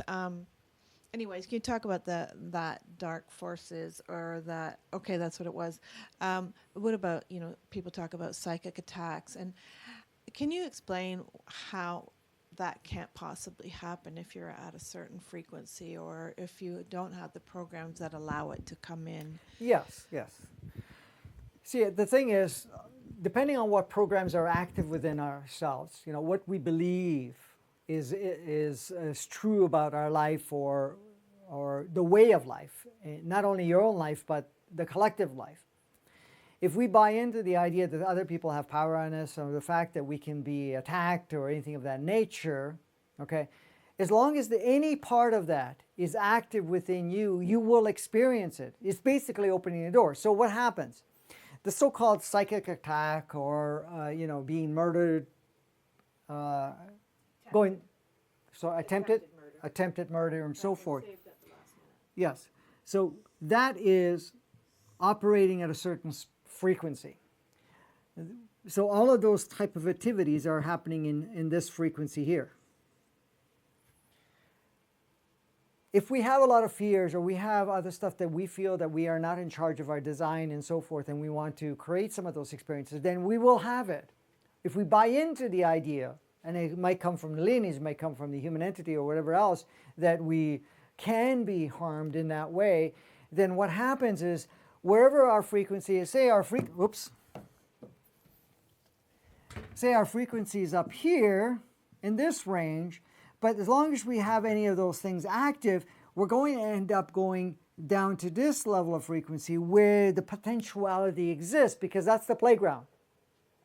anyways, can you talk about that dark forces, or that? Okay, that's what it was. What about, people talk about psychic attacks, and can you explain how that can't possibly happen if you're at a certain frequency, or if you don't have the programs that allow it to come in? Yes. See, the thing is, depending on what programs are active within ourselves, what we believe is true about our life, or the way of life, not only your own life, but the collective life. If we buy into the idea that other people have power on us, or the fact that we can be attacked or anything of that nature, okay, as long as any part of that is active within you, you will experience it. It's basically opening the door. So what happens? The so-called psychic attack, or being murdered, attempted murder and so forth. Yes. So that is operating at a certain frequency. So all of those type of activities are happening in this frequency here. If we have a lot of fears, or we have other stuff that we feel that we are not in charge of our design and so forth, and we want to create some of those experiences, then we will have it. If we buy into the idea and it might come from the lineage, it might come from the human entity or whatever else, that we can be harmed in that way, then what happens is wherever our frequency is, say our frequency is up here in this range, but as long as we have any of those things active, we're going to end up going down to this level of frequency where the potentiality exists, because that's the playground.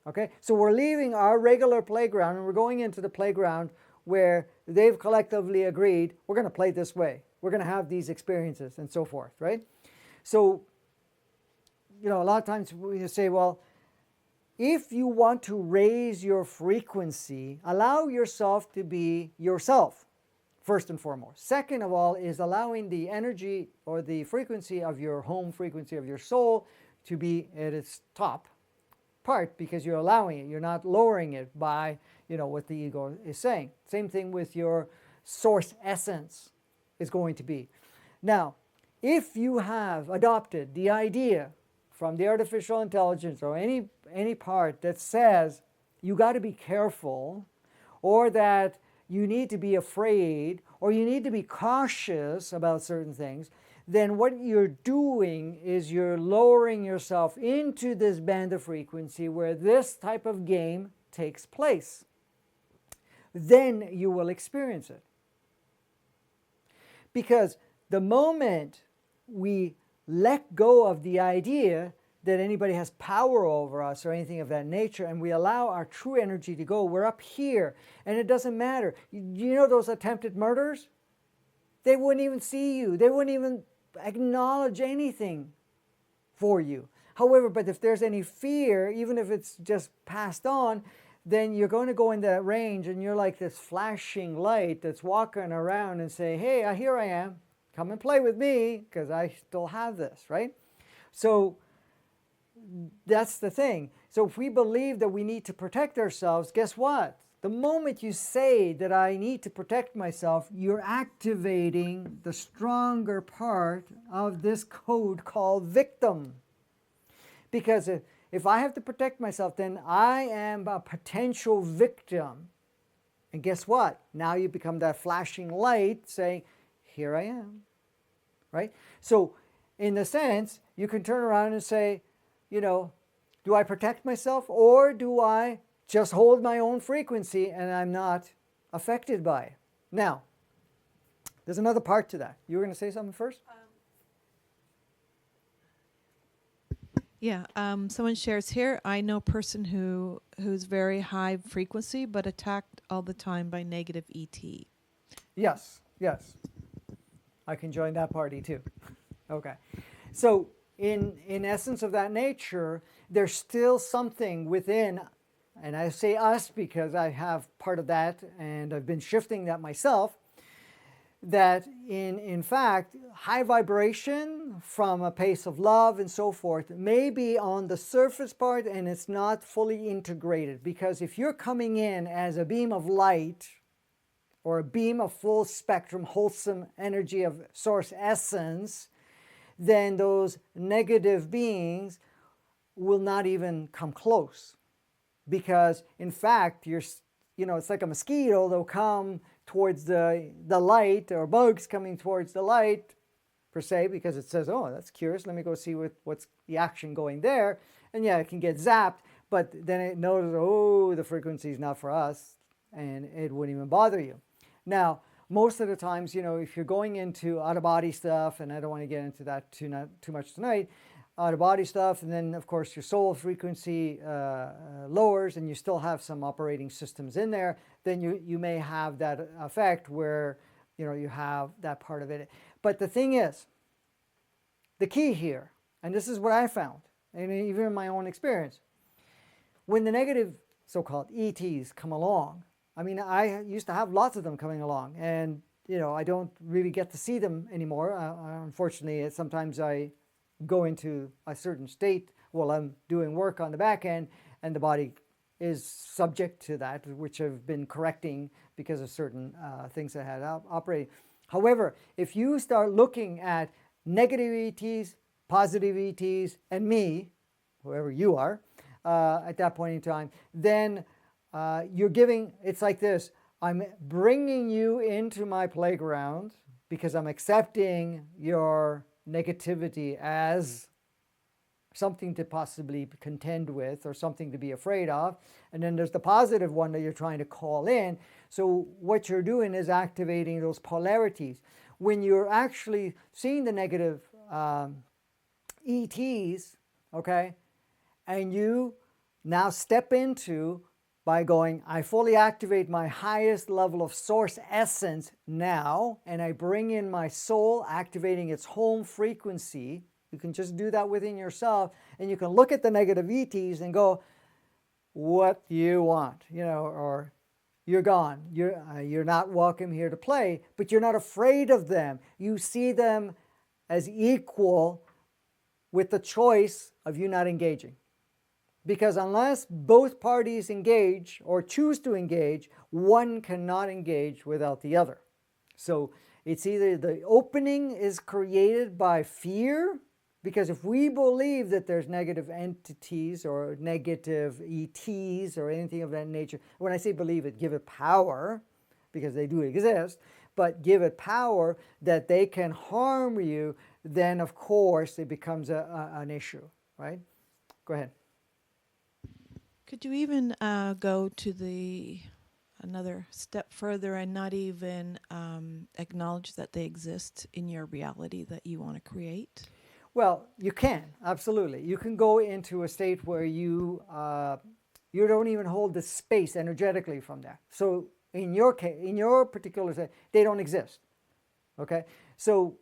Okay, so we're leaving our regular playground and we're going into the playground where they've collectively agreed we're going to play this way, we're going to have these experiences and so forth, right? So, a lot of times we say, well, if you want to raise your frequency, allow yourself to be yourself, first and foremost. Second of all is allowing the energy or the frequency of your home frequency of your soul to be at its top part, because you're allowing it. You're not lowering it by, what the ego is saying. Same thing with your source essence is going to be. Now, if you have adopted the idea from the artificial intelligence or any part that says you got to be careful, or that you need to be afraid, or you need to be cautious about certain things, then what you're doing is you're lowering yourself into this band of frequency where this type of game takes place. Then you will experience it. Because the moment we let go of the idea that anybody has power over us or anything of that nature, and we allow our true energy to go, we're up here, and it doesn't matter. You know those attempted murders? They wouldn't even see you. They wouldn't even acknowledge anything for you. However, but if there's any fear, even if it's just passed on, then you're going to go in that range and you're like this flashing light that's walking around and say, hey, here I am. Come and play with me, because I still have this, right? So that's the thing. So if we believe that we need to protect ourselves, guess what? The moment you say that I need to protect myself, you're activating the stronger part of this code called victim. Because if I have to protect myself, then I am a potential victim. And guess what? Now you become that flashing light saying, here I am. Right? So in a sense, you can turn around and say, do I protect myself, or do I just hold my own frequency and I'm not affected by it? Now, there's another part to that. You were going to say something first? Yeah, someone shares here, I know a person who's very high frequency but attacked all the time by negative ET. Yes. I can join that party too. Okay. So in essence of that nature, there's still something within, and I say us because I have part of that and I've been shifting that myself, that in fact, high vibration from a place of love and so forth may be on the surface part and it's not fully integrated. Because if you're coming in as a beam of light or a beam of full spectrum, wholesome energy of source essence, then those negative beings will not even come close. Because in fact, it's like a mosquito, they'll come towards the light, or bugs coming towards the light, per se, because it says, oh, that's curious, let me go see what's the action going there. And yeah, it can get zapped, but then it knows, oh, the frequency is not for us, and it wouldn't even bother you. Now, most of the times, if you're going into out-of-body stuff, and I don't want to get into that too much tonight, out-of-body stuff, and then, of course, your soul frequency lowers, and you still have some operating systems in there, then you may have that effect where, you have that part of it. But the thing is, the key here, and this is what I found, and even in my own experience, when the negative so-called ETs come along, I mean, I used to have lots of them coming along, and, I don't really get to see them anymore. Unfortunately, sometimes I go into a certain state while I'm doing work on the back end, and the body is subject to that, which I've been correcting because of certain things that had operating. However, if you start looking at negative ETs, positive ETs, and me, whoever you are, at that point in time, then you're giving, it's like this: I'm bringing you into my playground because I'm accepting your negativity as something to possibly contend with or something to be afraid of. And then there's the positive one that you're trying to call in. So what you're doing is activating those polarities. When you're actually seeing the negative ETs, okay, and you now step into by going, I fully activate my highest level of source essence now, and I bring in my soul, activating its home frequency. You can just do that within yourself, and you can look at the negative ETs and go, what do you want? You know, or you're gone. You're not welcome here to play, but you're not afraid of them. You see them as equal with the choice of you not engaging. Because unless both parties engage or choose to engage, one cannot engage without the other. So it's either the opening is created by fear, because if we believe that there's negative entities or negative ETs or anything of that nature, when I say believe it, give it power, because they do exist, but give it power that they can harm you, then of course it becomes an issue, right? Go ahead. Could you even go to the another step further and not even acknowledge that they exist in your reality that you want to create? Well, you can, absolutely. You can go into a state where you don't even hold the space energetically from there. So in your case, in your particular state, they don't exist. Okay? So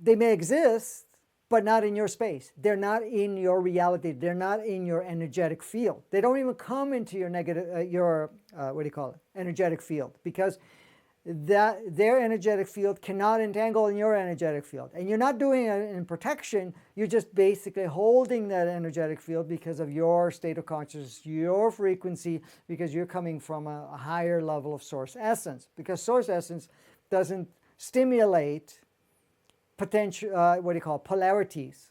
they may exist, but not in your space. They're not in your reality. They're not in your energetic field. They don't even come into your what do you call it? Energetic field, because that their energetic field cannot entangle in your energetic field. And you're not doing it in protection. You're just basically holding that energetic field because of your state of consciousness, your frequency, because you're coming from a higher level of source essence. Because source essence doesn't stimulate potential, what do you call it, polarities,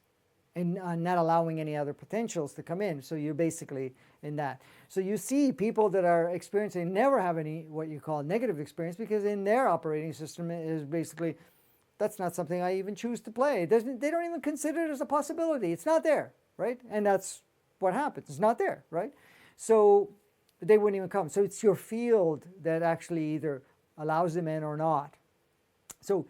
and not allowing any other potentials to come in. So you're basically in that. So you see people that are experiencing never have any what you call negative experience, because in their operating system is basically, that's not something I even choose to play. They don't even consider it as a possibility. It's not there, right? And that's what happens. It's not there, right? So they wouldn't even come. So it's your field that actually either allows them in or not. So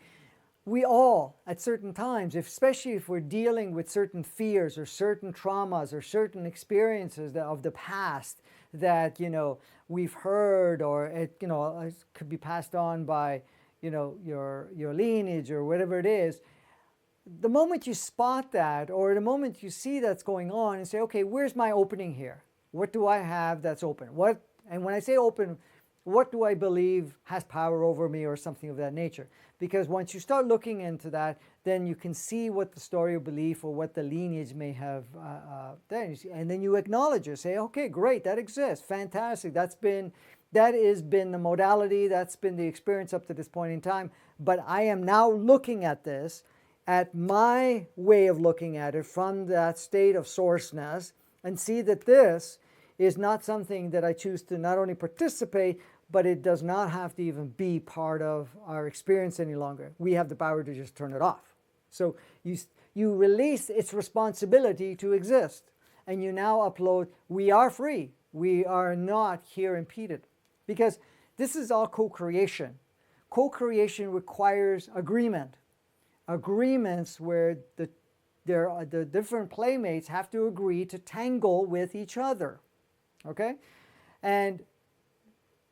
we all, at certain times, especially if we're dealing with certain fears or certain traumas or certain experiences of the past that, you know, we've heard, or it, you know, it could be passed on by, you know, your lineage or whatever it is, the moment you spot that, or the moment you see that's going on and say, okay, where's my opening here? What do I have that's open? And when I say open, what do I believe has power over me, or something of that nature? Because once you start looking into that, then you can see what the story of belief or what the lineage may have there. And then you acknowledge it. Say, okay, great, that exists. Fantastic. That has been the modality. That's been the experience up to this point in time. But I am now looking at this, at my way of looking at it from that state of sourceness, and see that this is not something that I choose to not only participate, but it does not have to even be part of our experience any longer. We have the power to just turn it off. So you release its responsibility to exist, and you now upload, we are free. We are not here impeded. Because this is all co-creation. Co-creation requires agreement. Agreements where the different playmates have to agree to tangle with each other. Okay? And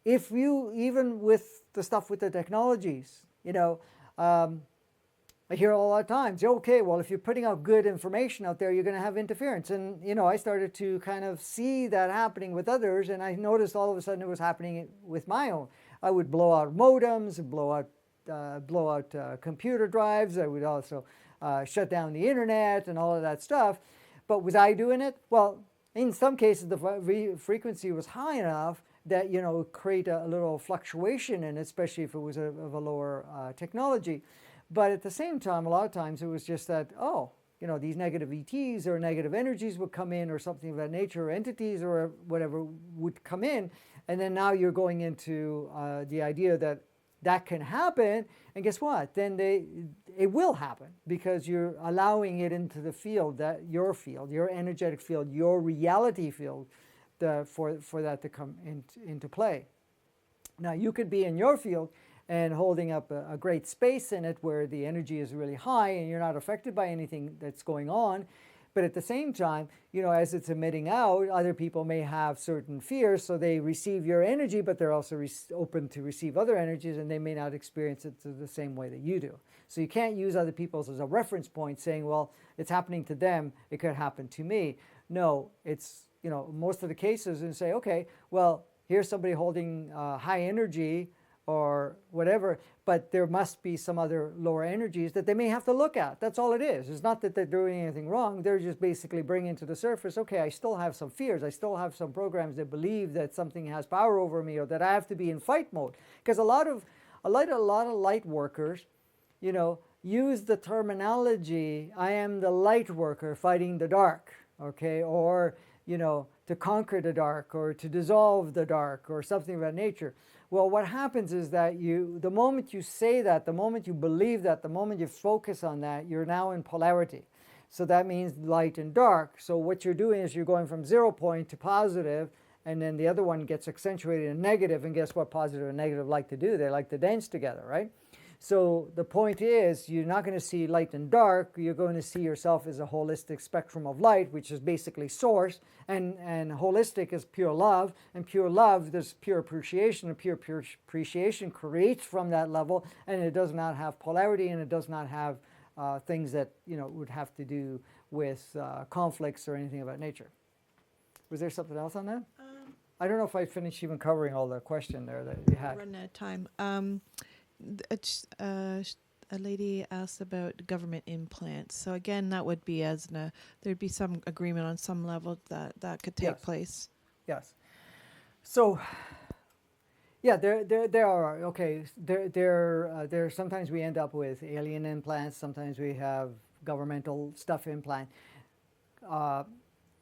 if you, even with the stuff with the technologies, you know, I hear a lot of times, okay, well, if you're putting out good information out there, you're going to have interference. And, you know, I started to kind of see that happening with others, and I noticed all of a sudden it was happening with my own. I would blow out modems, blow out computer drives. I would also shut down the internet and all of that stuff. But was I doing it? Well, in some cases, the frequency was high enough that, you know, create a little fluctuation in it, especially if it was of a lower technology. But at the same time, a lot of times it was just that, oh, these negative ETs or negative energies would come in or something of that nature, or entities or whatever would come in. And then now you're going into the idea that that can happen. And guess what? Then it will happen because you're allowing it into the field, your energetic field, your reality field, for that to come into play. Now, you could be in your field and holding up a great space in it where the energy is really high and you're not affected by anything that's going on. But at the same time, as it's emitting out, other people may have certain fears, so they receive your energy, but they're also open to receive other energies, and they may not experience it the same way that you do. So you can't use other people's as a reference point saying, well, it's happening to them, it could happen to me. No, it's, most of the cases, and say, okay, well, here's somebody holding high energy or whatever, but there must be some other lower energies that they may have to look at. That's all it is. It's not that they're doing anything wrong. They're just basically bringing to the surface, okay, I still have some fears. I still have some programs that believe that something has power over me or that I have to be in fight mode. Because a lot of light workers, use the terminology, I am the light worker fighting the dark, okay, or, to conquer the dark or to dissolve the dark or something of that nature. Well, what happens is that the moment you say that, the moment you believe that, the moment you focus on that, you're now in polarity. So that means light and dark. So what you're doing is you're going from 0 point to positive, and then the other one gets accentuated in negative, and guess what positive and negative like to do? They like to dance together, right? So the point is, you're not going to see light and dark. You're going to see yourself as a holistic spectrum of light, which is basically source, and holistic is pure love, and pure love, there's pure appreciation, and pure appreciation creates from that level, and it does not have polarity, and it does not have things that would have to do with conflicts or anything of that nature. Was there something else on that? I don't know if I finished even covering all the question there that you had. We're running out of time. A lady asked about government implants. So again, that would be there'd be some agreement on some level that could take Yes. place. Yes. So, yeah, there are, okay, there sometimes we end up with alien implants, sometimes we have governmental stuff implant.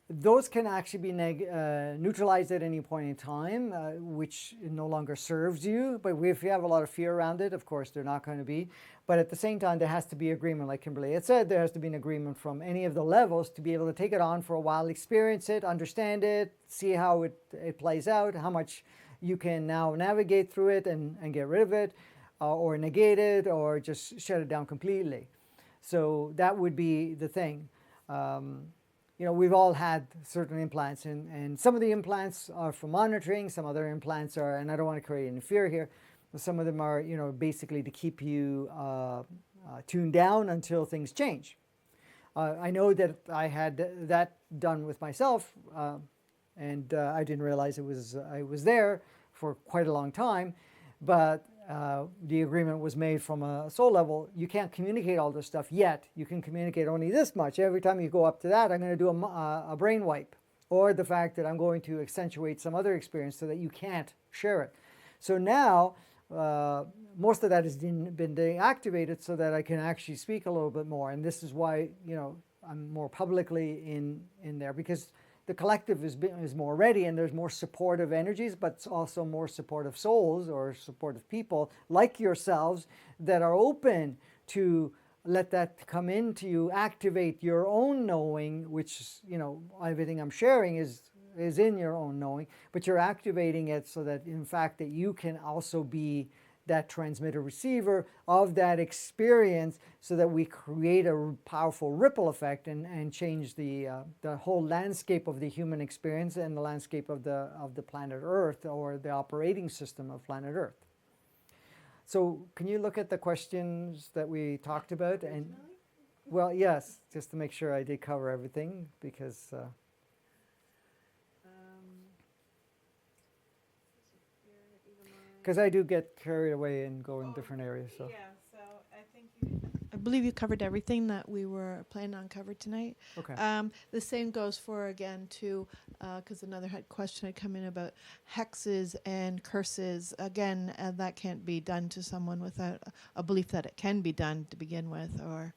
Those can actually be neutralized at any point in time, which no longer serves you. But if you have a lot of fear around it, of course, they're not going to be. But at the same time, there has to be agreement, like Kimberly had said, there has to be an agreement from any of the levels to be able to take it on for a while, experience it, understand it, see how it plays out, how much you can now navigate through it and get rid of it, or negate it, or just shut it down completely. So that would be the thing. We've all had certain implants, and some of the implants are for monitoring, some other implants are, and I don't want to create any fear here, but some of them are, basically to keep you tuned down until things change. I know that I had that done with myself, and I didn't realize I was there for quite a long time, but the agreement was made from a soul level. You can't communicate all this stuff yet. You can communicate only this much. Every time you go up to that, I'm going to do a brain wipe, or the fact that I'm going to accentuate some other experience so that you can't share it. So now, most of that has been deactivated so that I can actually speak a little bit more. And this is why, I'm more publicly in there, because the collective is more ready, and there's more supportive energies, but also more supportive souls or supportive people like yourselves that are open to let that come into you, activate your own knowing, which, everything I'm sharing is in your own knowing, but you're activating it so that, in fact, that you can also be that transmitter receiver of that experience, so that we create a powerful ripple effect and change the whole landscape of the human experience and the landscape of the planet Earth, or the operating system of planet Earth. So can you look at the questions that we talked about? And well, yes, just to make sure I did cover everything, because I do get carried away and go in different areas. So. Yeah, so I think I believe you covered everything that we were planning on covered tonight. Okay. The same goes for, again, too, because another question had come in about hexes and curses. Again, that can't be done to someone without a belief that it can be done to begin with, or...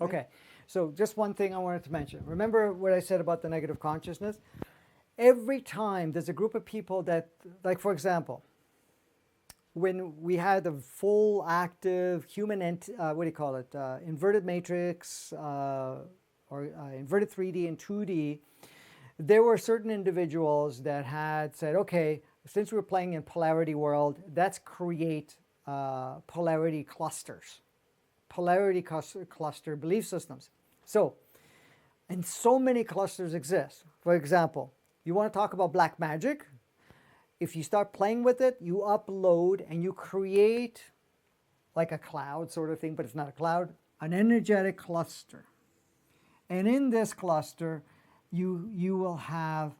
Okay. So just one thing I wanted to mention. Remember what I said about the negative consciousness? Every time there's a group of people that, like for example, when we had the full active human, what do you call it, inverted matrix or inverted 3D and 2D, there were certain individuals that had said, okay, since we're playing in polarity world, let's create polarity clusters, cluster belief systems. So, and so many clusters exist. For example, you want to talk about black magic? If you start playing with it, you upload and you create like a cloud sort of thing, but it's not a cloud, an energetic cluster. And in this cluster, you will have,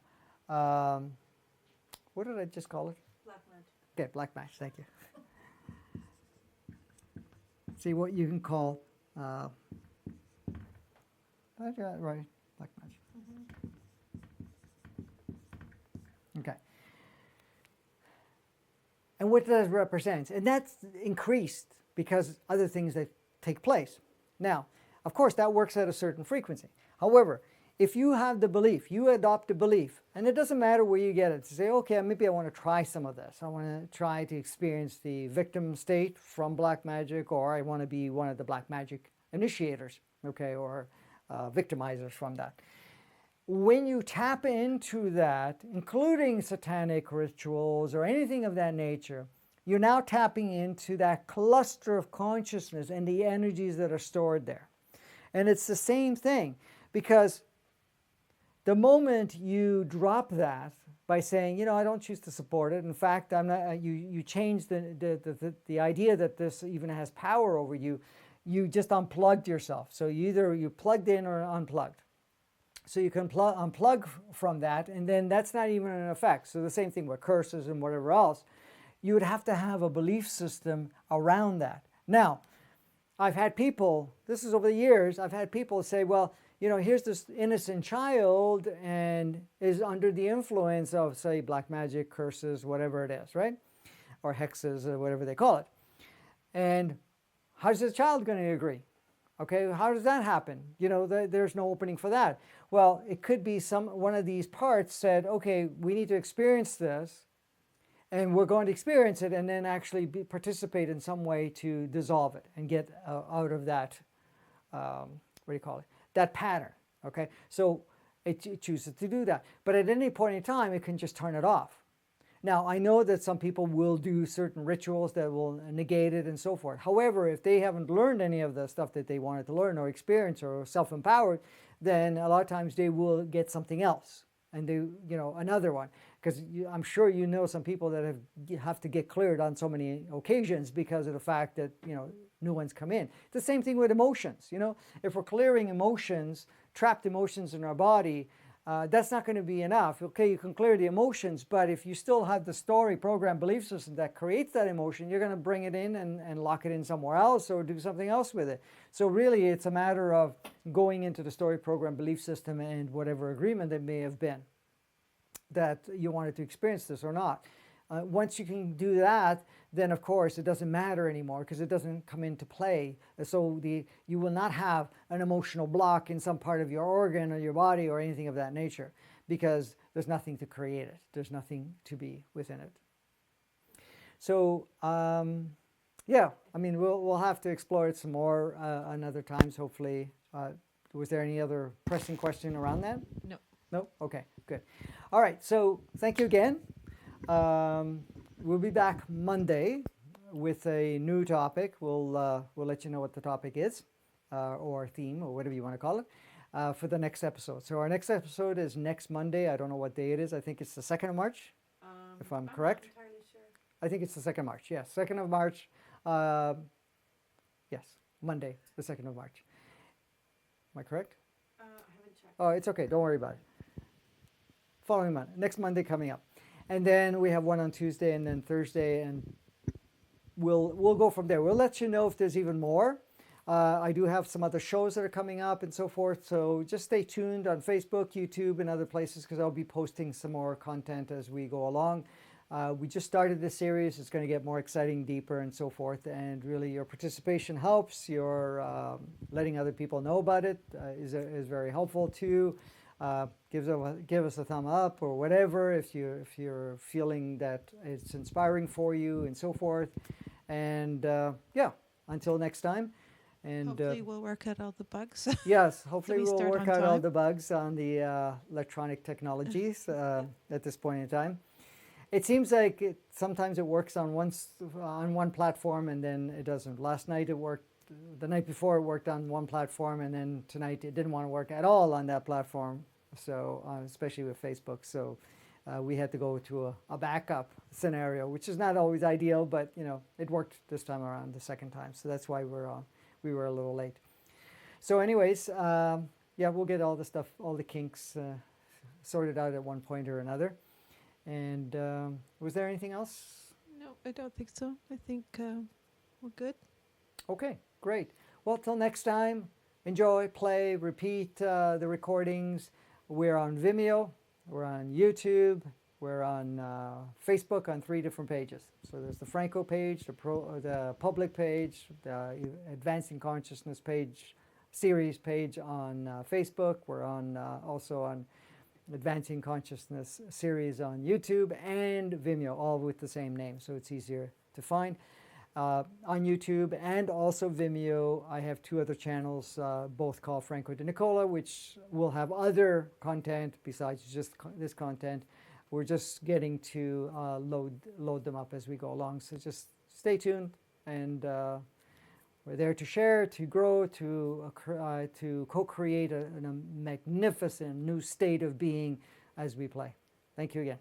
what did I just call it? Black magic. Okay, black magic, thank you. See what you can call, right, black magic. Okay. And what does it represent? And that's increased because other things that take place. Now, of course, that works at a certain frequency. However, if you have the belief, you adopt a belief, and it doesn't matter where you get it, to say, okay, maybe I want to try some of this. I want to try to experience the victim state from black magic, or I want to be one of the black magic initiators, okay, or victimizers from that. When you tap into that, including satanic rituals or anything of that nature, you're now tapping into that cluster of consciousness and the energies that are stored there. And it's the same thing, because the moment you drop that by saying, you know, I don't choose to support it. In fact, I'm not. You change the idea that this even has power over you. You just unplugged yourself. So you plugged in or unplugged. So you can unplug from that, and then that's not even an effect. So the same thing with curses and whatever else. You would have to have a belief system around that. Now, I've had people, this is over the years, I've had people say, well, you know, here's this innocent child and is under the influence of, say, black magic, curses, whatever it is, right? Or hexes, or whatever they call it. And how's the child going to agree? Okay, how does that happen? You know, there's no opening for that. Well, it could be one of these parts said, okay, we need to experience this, and we're going to experience it, and then actually participate in some way to dissolve it and get out of that, what do you call it? That pattern, okay? So it chooses to do that. But at any point in time, it can just turn it off. Now, I know that some people will do certain rituals that will negate it and so forth. However, if they haven't learned any of the stuff that they wanted to learn or experience or self-empowered, then a lot of times they will get something else and they, you know, another one. Because I'm sure you know some people that have to get cleared on so many occasions because of the fact that, you know, new ones come in. The same thing with emotions, you know. If we're clearing emotions, trapped emotions in our body, that's not going to be enough. Okay, you can clear the emotions, but if you still have the story, program, belief system that creates that emotion, you're going to bring it in and lock it in somewhere else or do something else with it. So really, it's a matter of going into the story, program, belief system and whatever agreement it may have been that you wanted to experience this or not. Once you can do that, then of course it doesn't matter anymore because it doesn't come into play. So you will not have an emotional block in some part of your organ or your body or anything of that nature because there's nothing to create it. There's nothing to be within it. So yeah, I mean we'll have to explore it some more another times hopefully. Was there any other pressing question around that? No. No? Okay, good. All right, so thank you again. We'll be back Monday with a new topic. We'll let you know what the topic is, or theme, or whatever you want to call it, for the next episode. So our next episode is next Monday. I don't know what day it is. I think it's the 2nd of March, if I'm correct. Not entirely sure. I think it's the 2nd of March. Yes, 2nd of March. Yes, Monday, the 2nd of March. Am I correct? I haven't checked. Oh, it's okay. Don't worry about it. Following Monday, next Monday coming up. And then we have one on Tuesday and then Thursday, and we'll go from there. We'll let you know if there's even more. I do have some other shows that are coming up and so forth, so just stay tuned on Facebook, YouTube, and other places because I'll be posting some more content as we go along. We just started this series. It's going to get more exciting, deeper, and so forth. And really, your participation helps. Your letting other people know about it is very helpful too. Give us a thumb up or whatever if you're feeling that it's inspiring for you and so forth. And yeah, until next time. And Hopefully, we'll work out all the bugs. yes, hopefully we we'll start work on out all time. the bugs on the electronic technologies at this point in time. It seems like sometimes it works on one platform and then it doesn't. Last night it worked. The night before it worked on one platform, and then tonight it didn't want to work at all on that platform. So especially with Facebook, so we had to go to a backup scenario, which is not always ideal, but it worked this time around the second time. So that's why we were a little late. So anyways, yeah, we'll get all the stuff, all the kinks sorted out at one point or another. And was there anything else? No, I don't think so. I think we're good. Okay, great. Well, till next time, enjoy, play, repeat the recordings. We're on Vimeo, we're on YouTube, we're on Facebook on 3 different pages. So there's the Franco page, the public page, the Advancing Consciousness page, series page on Facebook. We're on also on Advancing Consciousness series on YouTube and Vimeo, all with the same name, so it's easier to find. On YouTube and also Vimeo, I have 2 other channels, both called Franco de Nicola, which will have other content besides just this content. We're just getting to load them up as we go along, so just stay tuned, and we're there to share, to grow, to co-create a magnificent new state of being as we play. Thank you again.